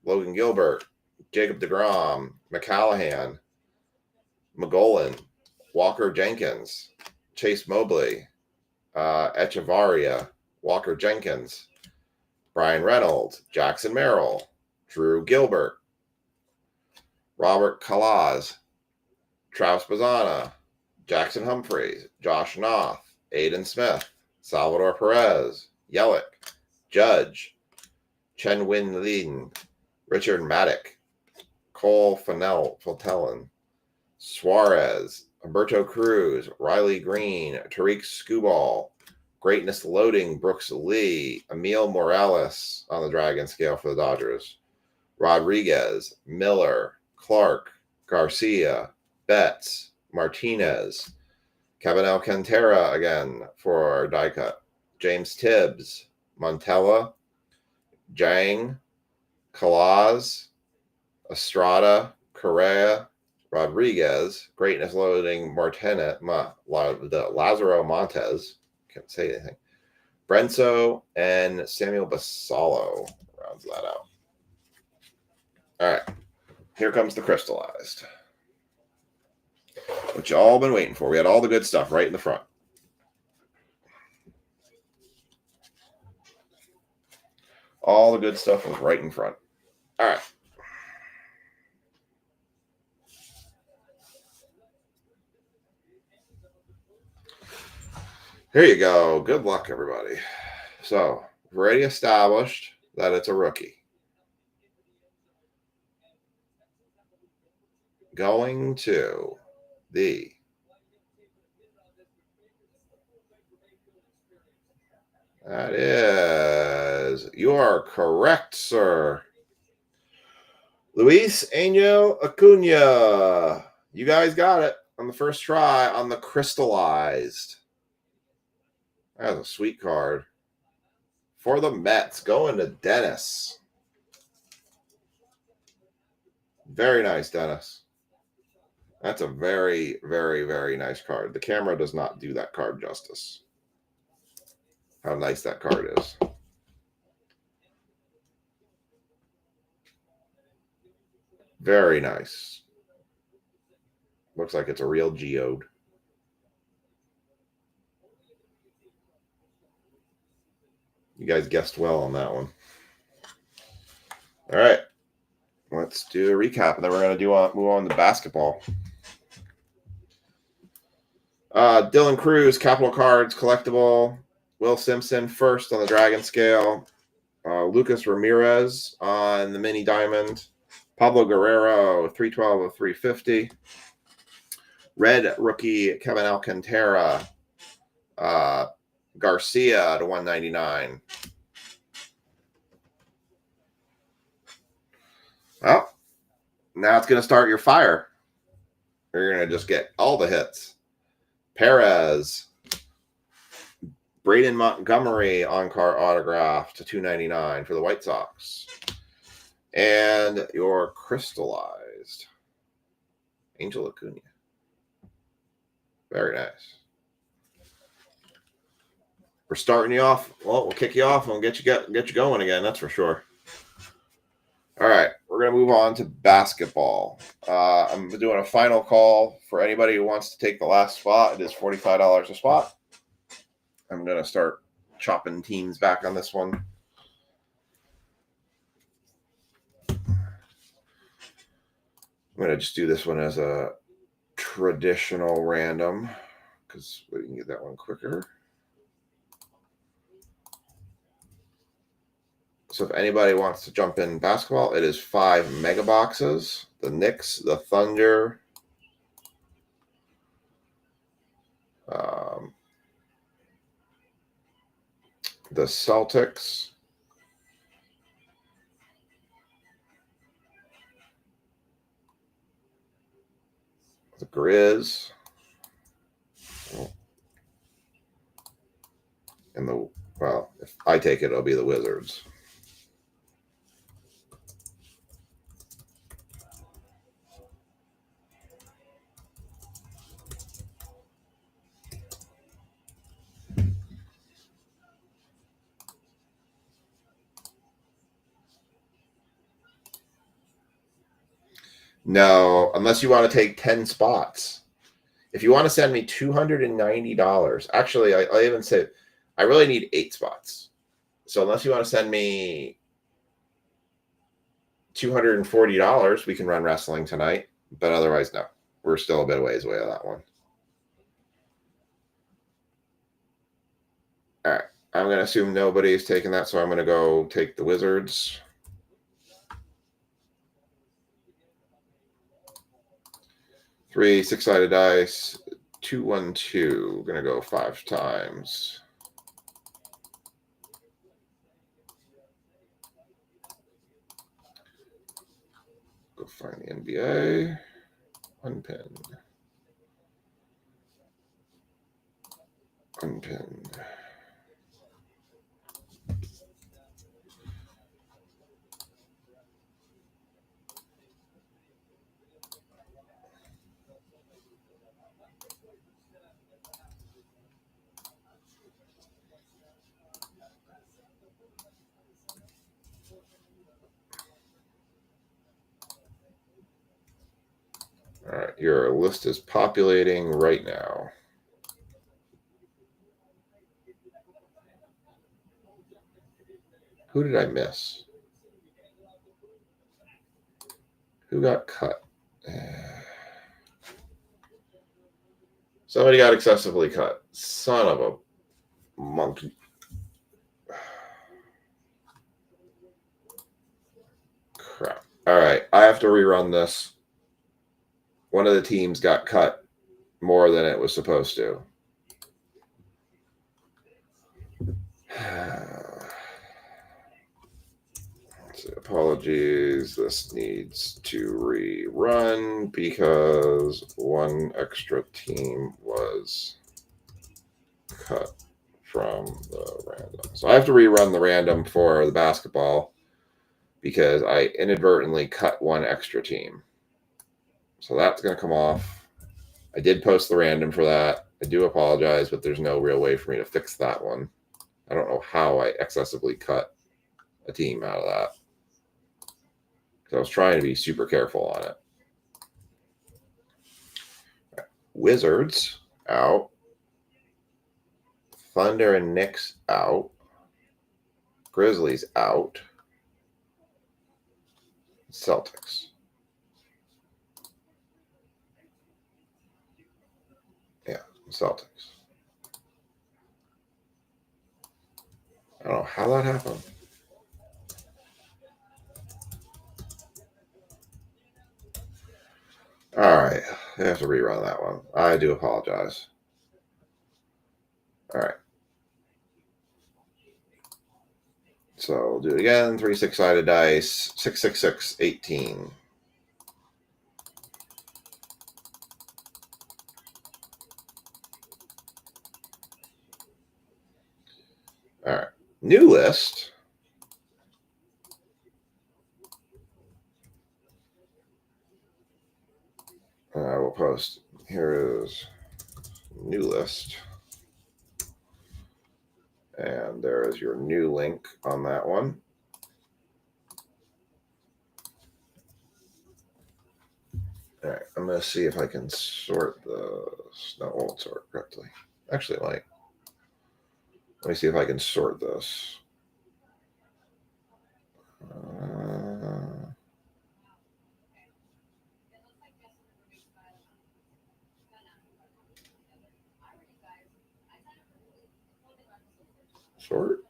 Logan Gilbert, Jacob deGrom, McCallahan, McGolan, Walker Jenkins, Chase Mobley, Echevarria, Walker Jenkins, Brian Reynolds, Jackson Merrill, Drew Gilbert, Robert Calaz, Travis Bazzana, Jackson Humphreys, Josh Noth, Aiden Smith, Salvador Perez, Yelich, Judge, Chen Win Lin, Richard Maddock, Cole Fontellan, Suarez, Humberto Cruz, Riley Green, Tariq Skubal, Greatness Loading, Brooks Lee, Emil Morales on the Dragon scale for the Dodgers, Rodriguez, Miller, Clark, Garcia, Betts, Martinez, Kevin Alcantara again for die cut, James Tibbs, Montella, Jang, Calaz, Estrada, Correa, Rodriguez, Greatness Loading, Martinez, Lazaro Montes, can't say anything, Brenso, and Samuel Basallo rounds that out. All right, here comes the crystallized, which you all been waiting for. We had all the good stuff right in the front. All the good stuff was right in front. All right. Here you go. Good luck, everybody. So, we've already established that it's a rookie. Going to the that is, you are correct, sir. Luis Año Acuna. You guys got it on the first try on the crystallized. That's a sweet card. For the Mets, going to Dennis. Very nice, Dennis. That's a very, very, very nice card. The camera does not do that card justice. How nice that card is. Very nice. Looks like it's a real geode. You guys guessed well on that one. All right. Let's do a recap, and then we're going to move on to basketball. Dylan Cruz, Capital Cards, collectible. Will Simpson, first on the Dragon Scale. Lucas Ramirez on the Mini Diamond. Pablo Guerrero, 312 of 350. Red rookie, Kevin Alcantara. Garcia to 199. Well, now it's going to start your fire. You're going to just get all the hits. Perez, Braden Montgomery on-card autograph to 299 for the White Sox. And your crystallized Angel Acuna. Very nice. We're starting you off. Well, we'll kick you off and we'll get you going again. That's for sure. All right, we're going to move on to basketball. I'm doing a final call for anybody who wants to take the last spot. It is $45 a spot. I'm going to start chopping teams back on this one. I'm going to just do this one as a traditional random because we can get that one quicker. So if anybody wants to jump in basketball, it is 5 mega boxes. The Knicks, the Thunder, the Celtics, the Grizz, and if I take it, it'll be the Wizards. No, unless you want to take 10 spots. If you want to send me $290, actually, I even said I really need 8 spots. So unless you want to send me $240, we can run wrestling tonight. But otherwise, no. We're still a bit of ways away on that one. All right. I'm going to assume nobody's taking that, so I'm going to go take the Wizards. Three 6-sided dice, 2, 1, 2. We're going to go 5 times. Go find the NBA. Unpinned. Unpinned. All right, your list is populating right now. Who did I miss? Who got cut? Somebody got excessively cut. Son of a monkey. Crap. All right, I have to rerun this. One of the teams got cut more than it was supposed to. Apologies. This needs to rerun because one extra team was cut from the random. So I have to rerun the random for the basketball because I inadvertently cut one extra team. So that's going to come off. I did post the random for that. I do apologize, but there's no real way for me to fix that one. I don't know how I excessively cut a team out of that. I was trying to be super careful on it. Wizards out. Thunder and Knicks out. Grizzlies out. Celtics. Yeah, Celtics. I don't know how that happened. All right, I have to rerun that one. I do apologize. All right. So we'll do it again. 3 6-sided dice. 6 6 6 18. All right. New list. I will post. Here is new list. And there is your new link on that one. All right, I'm going to see if I can sort this. No, it won't sort correctly. Actually, it might. Let me see if I can sort this. Sort?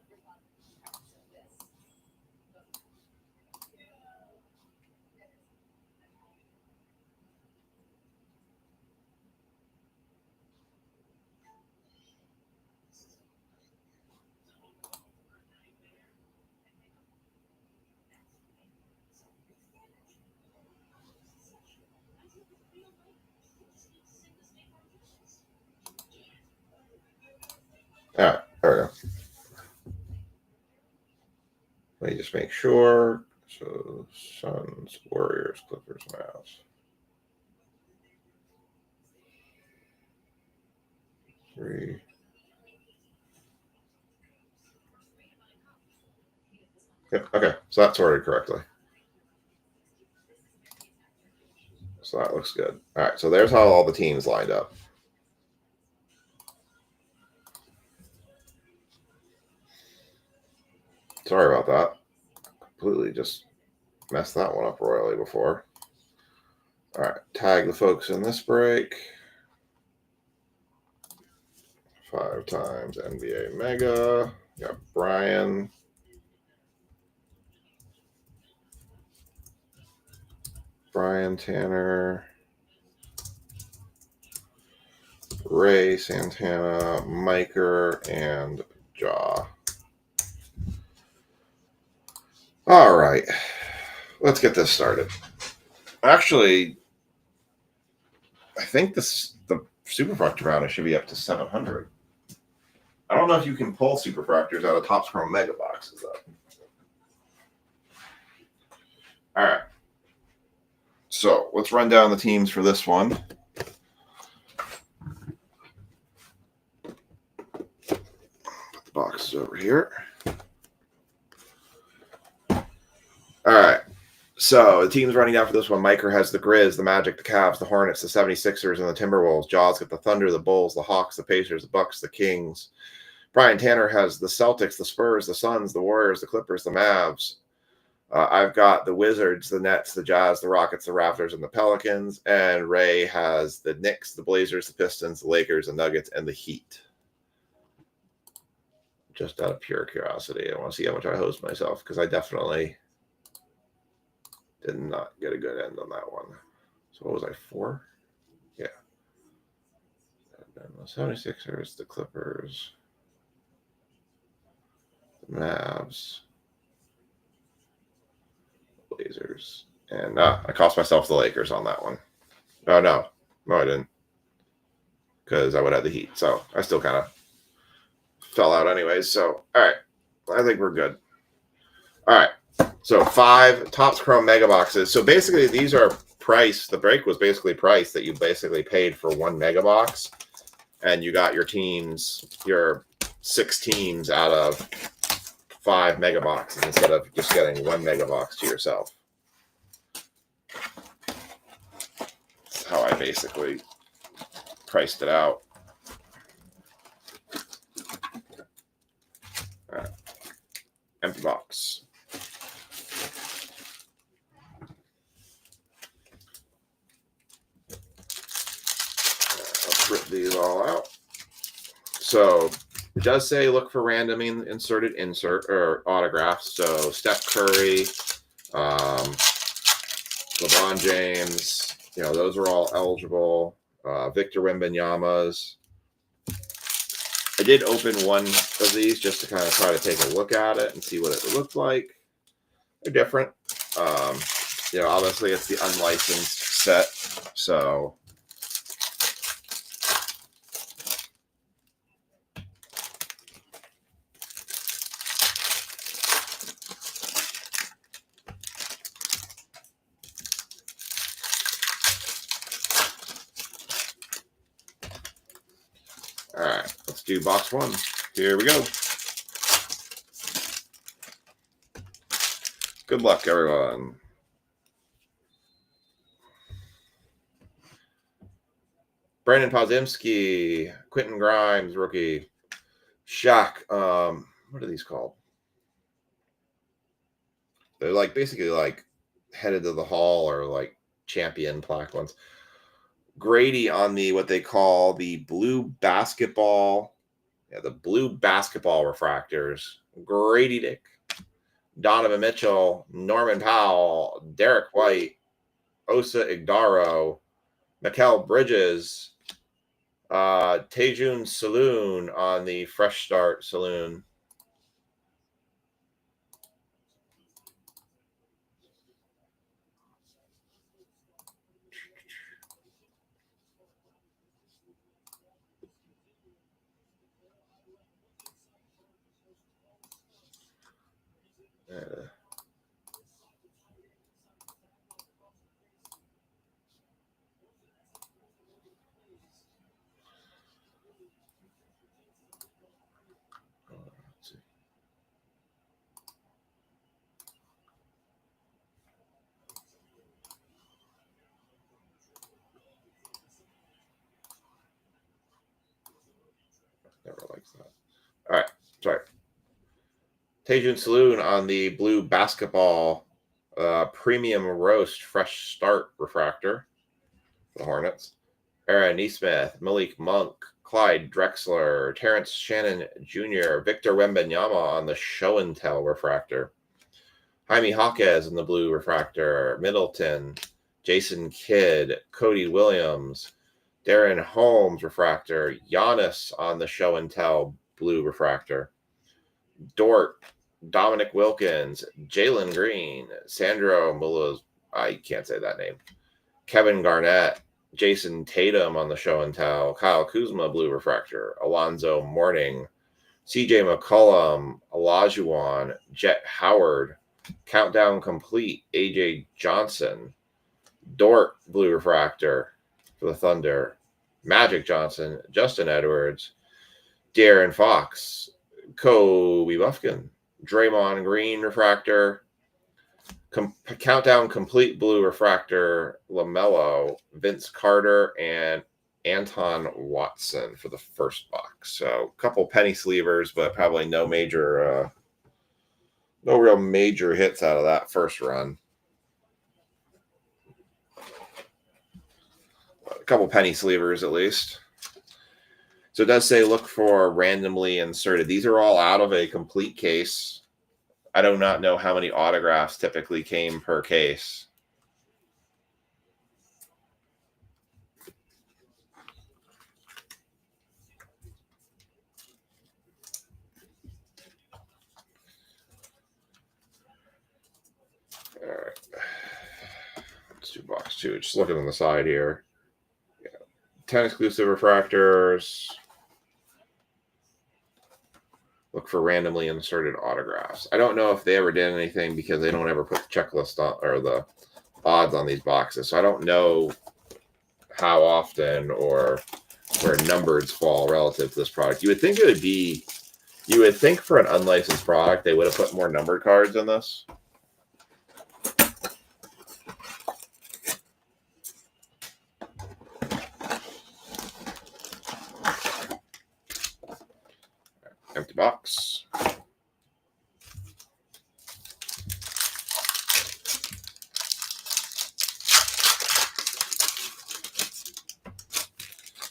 All right, there we go. Let me just make sure. So, Suns, Warriors, Clippers, Mavs. 3. Yep, okay, so that's sorted correctly. So that looks good. All right, so there's how all the teams lined up. Sorry about that. Completely just messed that one up royally before. All right, tag the folks in this break. 5 times NBA Mega. Got Brian. Brian Tanner. Ray Santana, Miker, and Jaw. All right, let's get this started. Actually, I think the Superfractor round should be up to 700. I don't know if you can pull Superfractors out of Topps Chrome Mega boxes, though. All right. So let's run down the teams for this one. Put the boxes over here. So the teams running down for this one, Miker has the Grizz, the Magic, the Cavs, the Hornets, the 76ers, and the Timberwolves. Jaws got the Thunder, the Bulls, the Hawks, the Pacers, the Bucks, the Kings. Brian Tanner has the Celtics, the Spurs, the Suns, the Warriors, the Clippers, the Mavs. I've got the Wizards, the Nets, the Jazz, the Rockets, the Raptors, and the Pelicans. And Ray has the Knicks, the Blazers, the Pistons, the Lakers, the Nuggets, and the Heat. Just out of pure curiosity, I want to see how much I host myself, because I definitely did not get a good end on that one. So what was I, 4? Yeah. And then the 76ers, the Clippers, the Mavs, Blazers, and I cost myself the Lakers on that one. Oh, no, I didn't, because I would have the Heat. So I still kind of fell out anyways. So, all right, I think we're good. All right. So 5 Topps Chrome Mega Boxes. So basically these are priced. The break was basically priced that you basically paid for 1 mega box, and you got your teams, your 6 teams out of 5 mega boxes instead of just getting 1 mega box to yourself. That's how I basically priced it out. All right. Empty box. Rip these all out. So it does say look for random inserted insert or autographs. So Steph Curry, LeBron James, those are all eligible. Victor Wembanyama's. I did open one of these just to kind of try to take a look at it and see what it looked like. They're different. Obviously it's the unlicensed set, so. All right, let's do box 1. Here we go. Good luck, everyone. Brandon Podziemski, Quentin Grimes, rookie. Shaq. What are these called? They're like basically like headed to the hall or like champion plaque ones. Grady on the what they call the blue basketball. Yeah, the blue basketball refractors. Grady Dick, Donovan Mitchell, Norman Powell, Derek White, Osa Igdaro, Mikal Bridges, Tejun Saloon on the Fresh Start Saloon. Never likes that. All right, sorry. Tejun Saloon on the blue basketball premium roast fresh start refractor for the Hornets. Aaron Neesmith, Malik Monk, Clyde Drexler, Terrence Shannon Jr., Victor Wembanyama on the show and tell refractor. Jaime Jaquez in the blue refractor. Middleton, Jason Kidd, Cody Williams, Darren Holmes refractor. Giannis on the show and tell blue refractor. Dort, Dominic Wilkins, Jalen Green, Sandro Mullaz, I can't say that name. Kevin Garnett, Jason Tatum on the show and tell. Kyle Kuzma blue refractor. Alonzo Mourning, CJ McCollum, Olajuwon, Jet Howard, Countdown Complete, AJ Johnson, Dort blue refractor for the Thunder, Magic Johnson, Justin Edwards, De'Aaron Fox, Kobe Buffkin, Draymond Green refractor, Countdown Complete Blue Refractor LaMelo, Vince Carter, and Anton Watson for the first box. So a couple penny sleevers, but probably no real major hits out of that first run. A couple penny sleevers at least. So it does say look for randomly inserted. These are all out of a complete case. I do not know how many autographs typically came per case. All right. Let's do box 2. Just looking on the side here. 10 exclusive refractors. Look for randomly inserted autographs. I don't know if they ever did anything because they don't ever put the checklist on or the odds on these boxes. So I don't know how often or where numbers fall relative to this product. You would think it would be, you would think for an unlicensed product, they would have put more numbered cards in this. Empty box.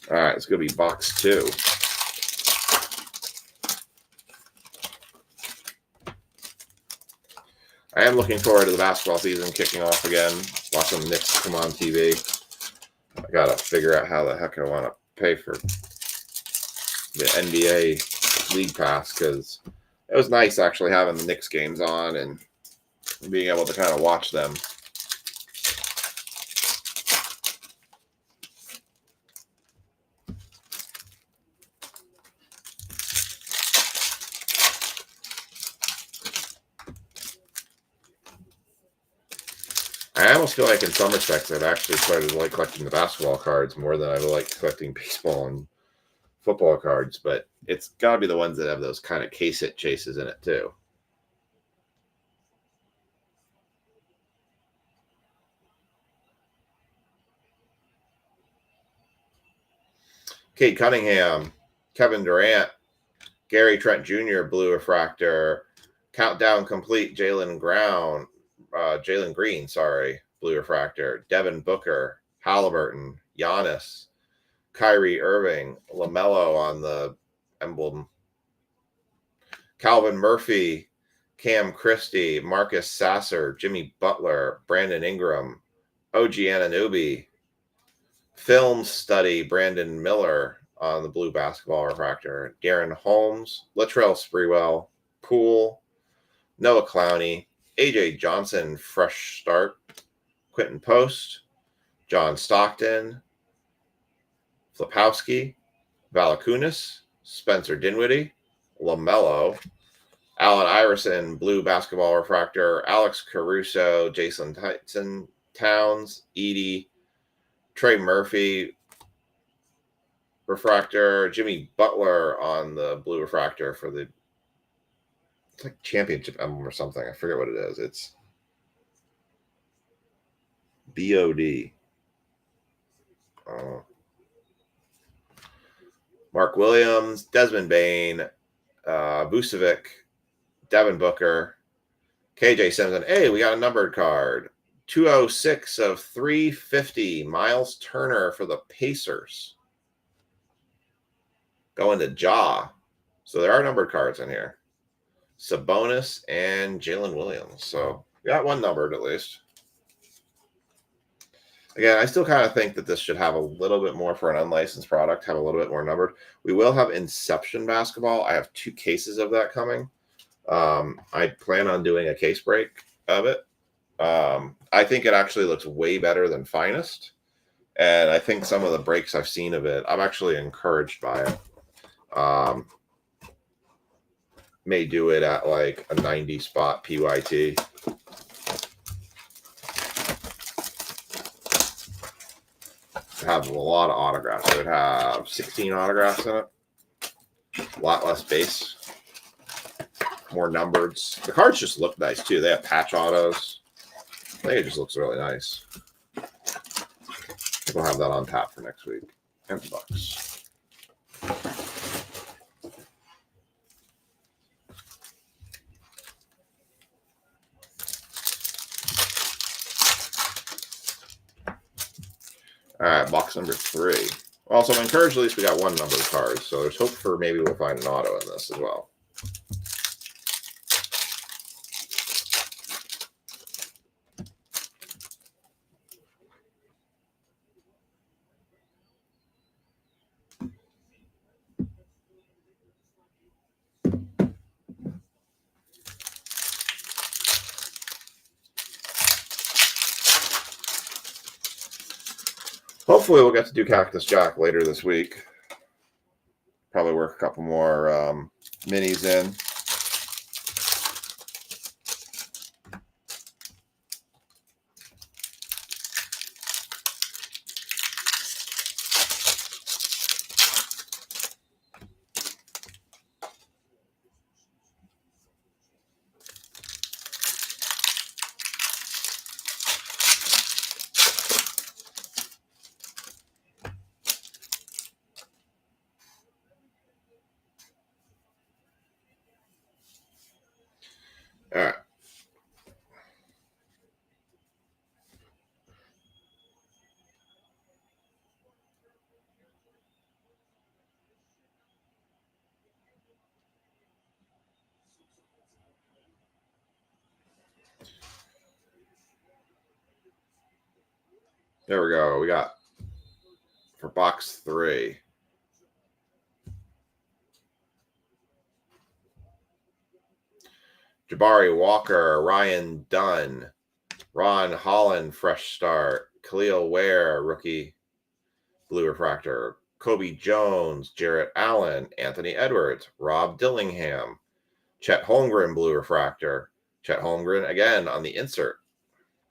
All right, it's going to be box 2. I am looking forward to the basketball season kicking off again, watching the Knicks come on TV. I got to figure out how the heck I want to pay for the NBA League Pass because it was nice actually having the Knicks games on and being able to kind of watch them. I almost feel like in some respects I've actually started to like collecting the basketball cards more than I like collecting baseball and football cards, but it's got to be the ones that have those kind of case hit chases in it too. Cade Cunningham, Kevin Durant, Gary Trent Jr. Blue Refractor, Countdown Complete Jalen Green, Blue Refractor, Devin Booker, Halliburton, Giannis, Kyrie Irving, LaMelo on the emblem, Calvin Murphy, Cam Christie, Marcus Sasser, Jimmy Butler, Brandon Ingram, OG Anunoby, Film Study, Brandon Miller on the blue basketball refractor, Darren Holmes, Latrell Sprewell, Poole, Noah Clowney, AJ Johnson, fresh start, Quentin Post, John Stockton, Flipowski, Valakunas, Spencer Dinwiddie, LaMelo, Allen Iverson, blue basketball refractor, Alex Caruso, Jason Tyson, Towns, Edie, Trey Murphy, refractor, Jimmy Butler on the blue refractor for the, it's like championship emblem or something. I forget what it is. It's BOD. Mark Williams, Desmond Bain, Vucevic, Devin Booker, KJ Simpson. Hey, we got a numbered card. 206 of 350. Miles Turner for the Pacers. Going to Ja. So there are numbered cards in here. Sabonis and Jalen Williams. So we got one numbered at least. Again, I still kind of think that this should have a little bit more for an unlicensed product, have a little bit more numbered. We will have Inception basketball. I have 2 cases of that coming. I plan on doing a case break of it. I think it actually looks way better than Finest. And I think some of the breaks I've seen of it, I'm actually encouraged by it. May do it at like a 90 spot PYT. Have a lot of autographs. It would have 16 autographs in it. A lot less base. More numbered. The cards just look nice too. They have patch autos. think it just looks really nice. I think we'll have that on tap for next week. Empty box. All right, box number 3. Also, I'm encouraged at least we got one number of cards, so there's hope for maybe we'll find an auto in this as well. Hopefully we'll get to do Cactus Jack later this week. Probably work a couple more minis in. All right. There we go. We got for box 3. Jabari Walker, Ryan Dunn, Ron Holland, fresh start. Khalil Ware, rookie, blue refractor. Kobe Jones, Jarrett Allen, Anthony Edwards, Rob Dillingham, Chet Holmgren, blue refractor. Chet Holmgren again on the insert,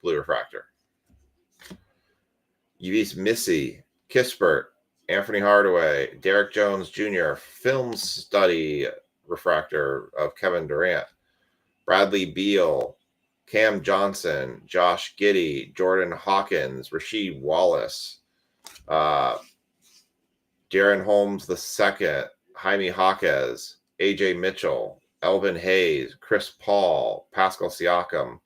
blue refractor. Yves Missy, Kispert, Anthony Hardaway, Derek Jones Jr., film study refractor of Kevin Durant. Bradley Beal, Cam Johnson, Josh Giddey, Jordan Hawkins, Rasheed Wallace, Darren Holmes II, Jaime Jaquez, AJ Mitchell, Elvin Hayes, Chris Paul, Pascal Siakam,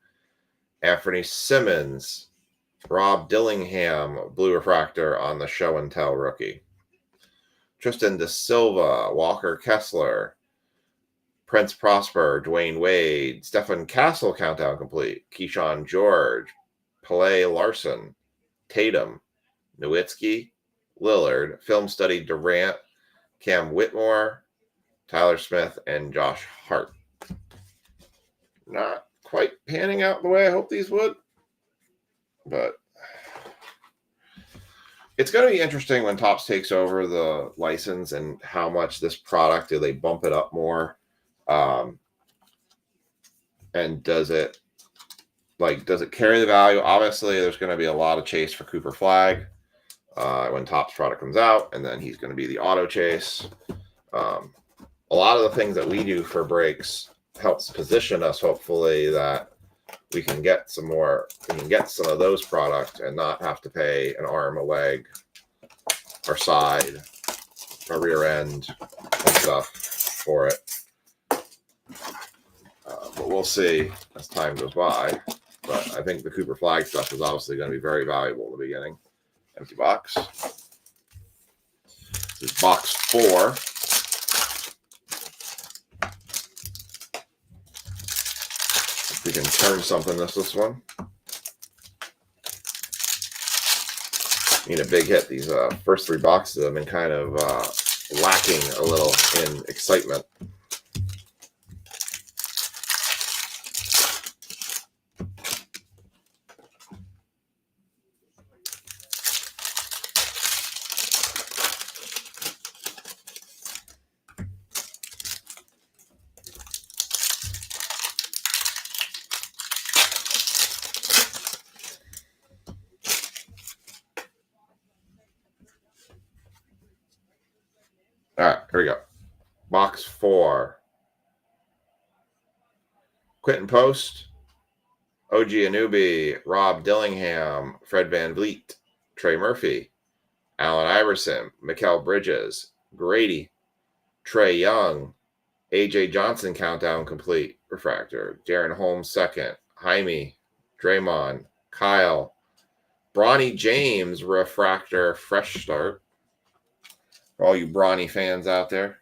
Anthony Simmons, Rob Dillingham, blue refractor on the show and tell rookie. Tristan Da Silva, Walker Kessler, Prince Prosper, Dwayne Wade, Stephen Castle, countdown complete. Keyshawn George, Pelé Larson, Tatum, Nowitzki, Lillard, film study Durant, Cam Whitmore, Tyler Smith, and Josh Hart. Not quite panning out the way I hope these would, but it's going to be interesting when Topps takes over the license and how much this product, do they bump it up more? And does it carry the value? Obviously, there's going to be a lot of chase for Cooper Flag when Topps product comes out, and then he's going to be the auto chase. A lot of the things that we do for breaks helps position us, hopefully, that we can get some of those product and not have to pay an arm, a leg, or side, a rear end and stuff for it. But we'll see as time goes by. But I think the Cooper Flag stuff is obviously going to be very valuable in the beginning. Empty box. This is box 4. If we can turn something this one. Need a big hit. These first 3 boxes have been kind of lacking a little in excitement. All right, here we go. Box 4. Quentin Post, OG Anubi, Rob Dillingham, Fred Van Vliet, Trey Murphy, Allen Iverson, Mikal Bridges, Grady, Trey Young, AJ Johnson countdown complete refractor, Darren Holmes second, Jaime, Draymond, Kyle, Bronny James refractor fresh start. For all you Bronny fans out there.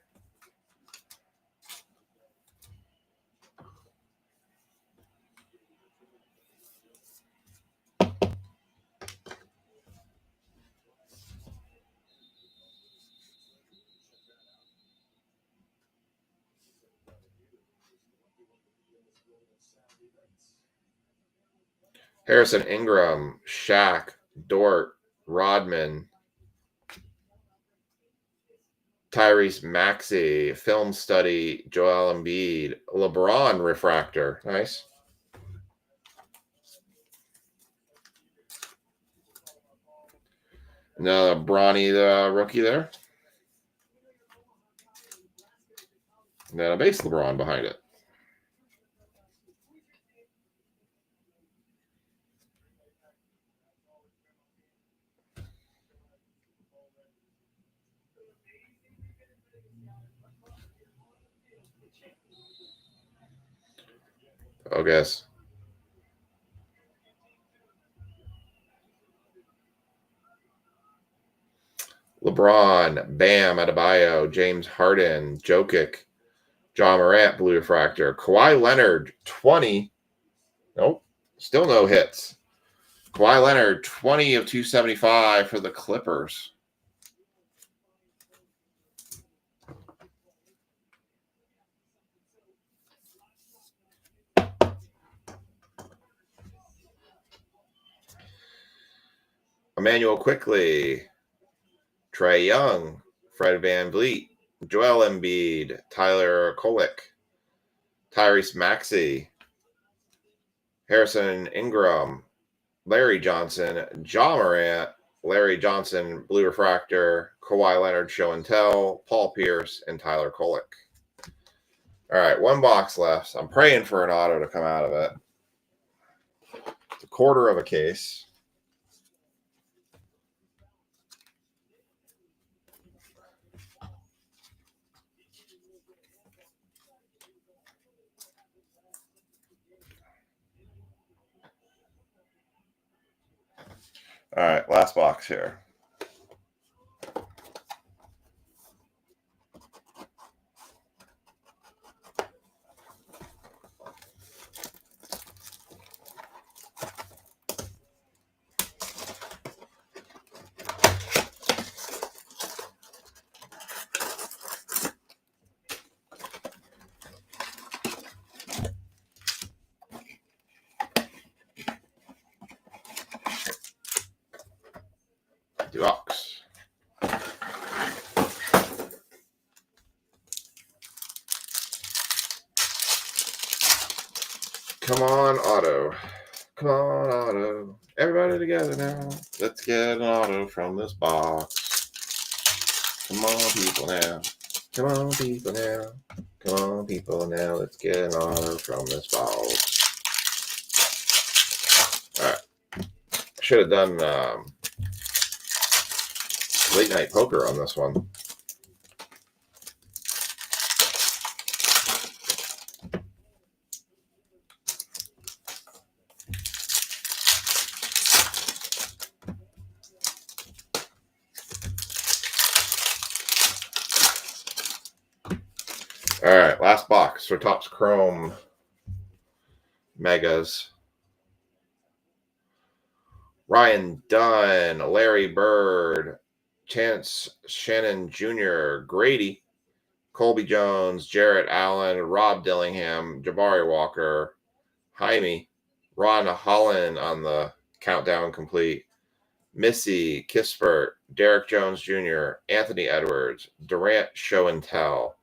Harrison Ingram, Shaq, Dort, Rodman, Tyrese Maxey, film study, Joel Embiid, LeBron refractor. Nice. Another Bronny, the rookie there. And then a base LeBron behind it. Oh, guess. LeBron, Bam Adebayo, James Harden, Jokic, John Morant, blue refractor. Kawhi Leonard, 20. Nope, still no hits. Kawhi Leonard, 20 of 275 for the Clippers. Emmanuel Quickley, Trey Young, Fred Van Vliet, Joel Embiid, Tyler Kolek, Tyrese Maxey, Harrison Ingram, Larry Johnson, Ja Morant, Larry Johnson, blue refractor, Kawhi Leonard, show and tell, Paul Pierce, and Tyler Kolek. All right, one box left. I'm praying for an auto to come out of it. It's a quarter of a case. All right, last box here. Deluxe. Come on, auto. Come on, auto. Everybody together now. Let's get an auto from this box. Come on, people now. Come on, people now. Come on, people now. Let's get an auto from this box. All right. Should have done late night poker on this one. All right, last box for Topps Chrome Megas. Ryan Dunn, Larry Bird, Chance Shannon Jr., Grady, Colby Jones, Jarrett Allen, Rob Dillingham, Jabari Walker, Jaime, Ron Holland on the countdown complete, Missy, Kispert, Derek Jones Jr., Anthony Edwards, Durant Show and Tell,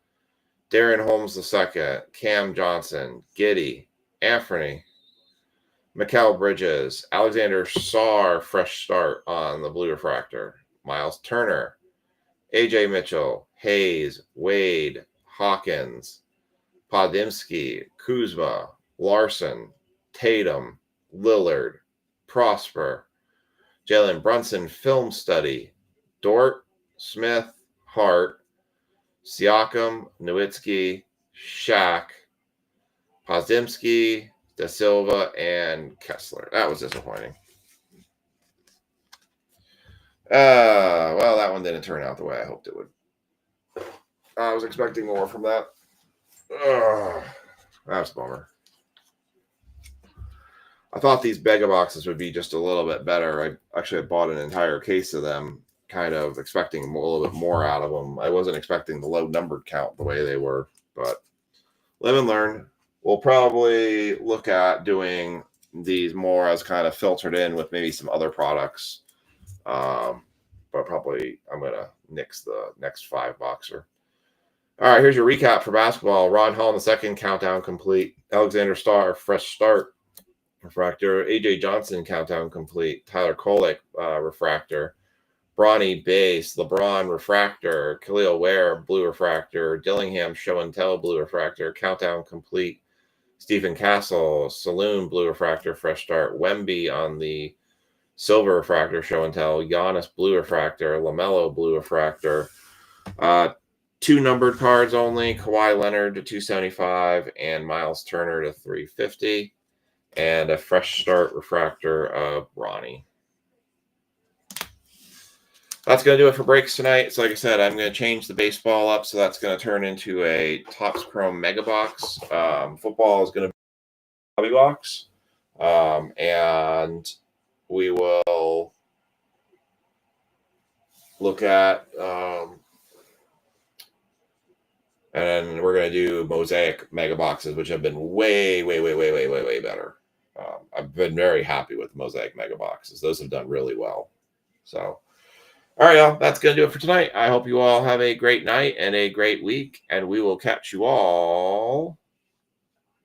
Darren Holmes II, Cam Johnson, Giddy, Anthony, Mikal Bridges, Alexander Sarr, fresh start on the blue refractor, Miles Turner, AJ Mitchell, Hayes, Wade, Hawkins, Podimski, Kuzma, Larson, Tatum, Lillard, Prosper, Jalen Brunson, Film Study, Dort, Smith, Hart, Siakam, Nowitzki, Shaq, Podziemski, Da Silva, and Kessler. That was disappointing. Well, that one didn't turn out the way I hoped it would. I was expecting more from that. That was a bummer. I thought these Mega Boxes would be just a little bit better. I actually bought an entire case of them, kind of expecting a little bit more out of them. I wasn't expecting the low numbered count the way they were, but live and learn. We'll probably look at doing these more as kind of filtered in with maybe some other products. But probably I'm going to nix the next 5-boxer. All right, here's your recap for basketball. Ron Hall in the second, countdown complete. Alexander Starr, fresh start, refractor. AJ Johnson, countdown complete. Tyler Kolek, refractor. Bronny, base. LeBron, refractor. Khalil Ware, blue refractor. Dillingham, show and tell, blue refractor. Countdown complete. Stephen Castle, saloon, blue refractor, fresh start. Wemby on the silver refractor, show and tell. Giannis, blue refractor. LaMelo, blue refractor. 2 numbered cards only. Kawhi Leonard to 275 and Miles Turner to 350. And a fresh start refractor of Ronnie. That's going to do it for breaks tonight. So like I said, I'm going to change the baseball up. So that's going to turn into a Topps Chrome Mega Box. Football is going to be a hobby box. And we will look at, and we're going to do Mosaic Mega Boxes, which have been way better. I've been very happy with Mosaic Mega Boxes. Those have done really well. So, all right, y'all, that's going to do it for tonight. I hope you all have a great night and a great week, and we will catch you all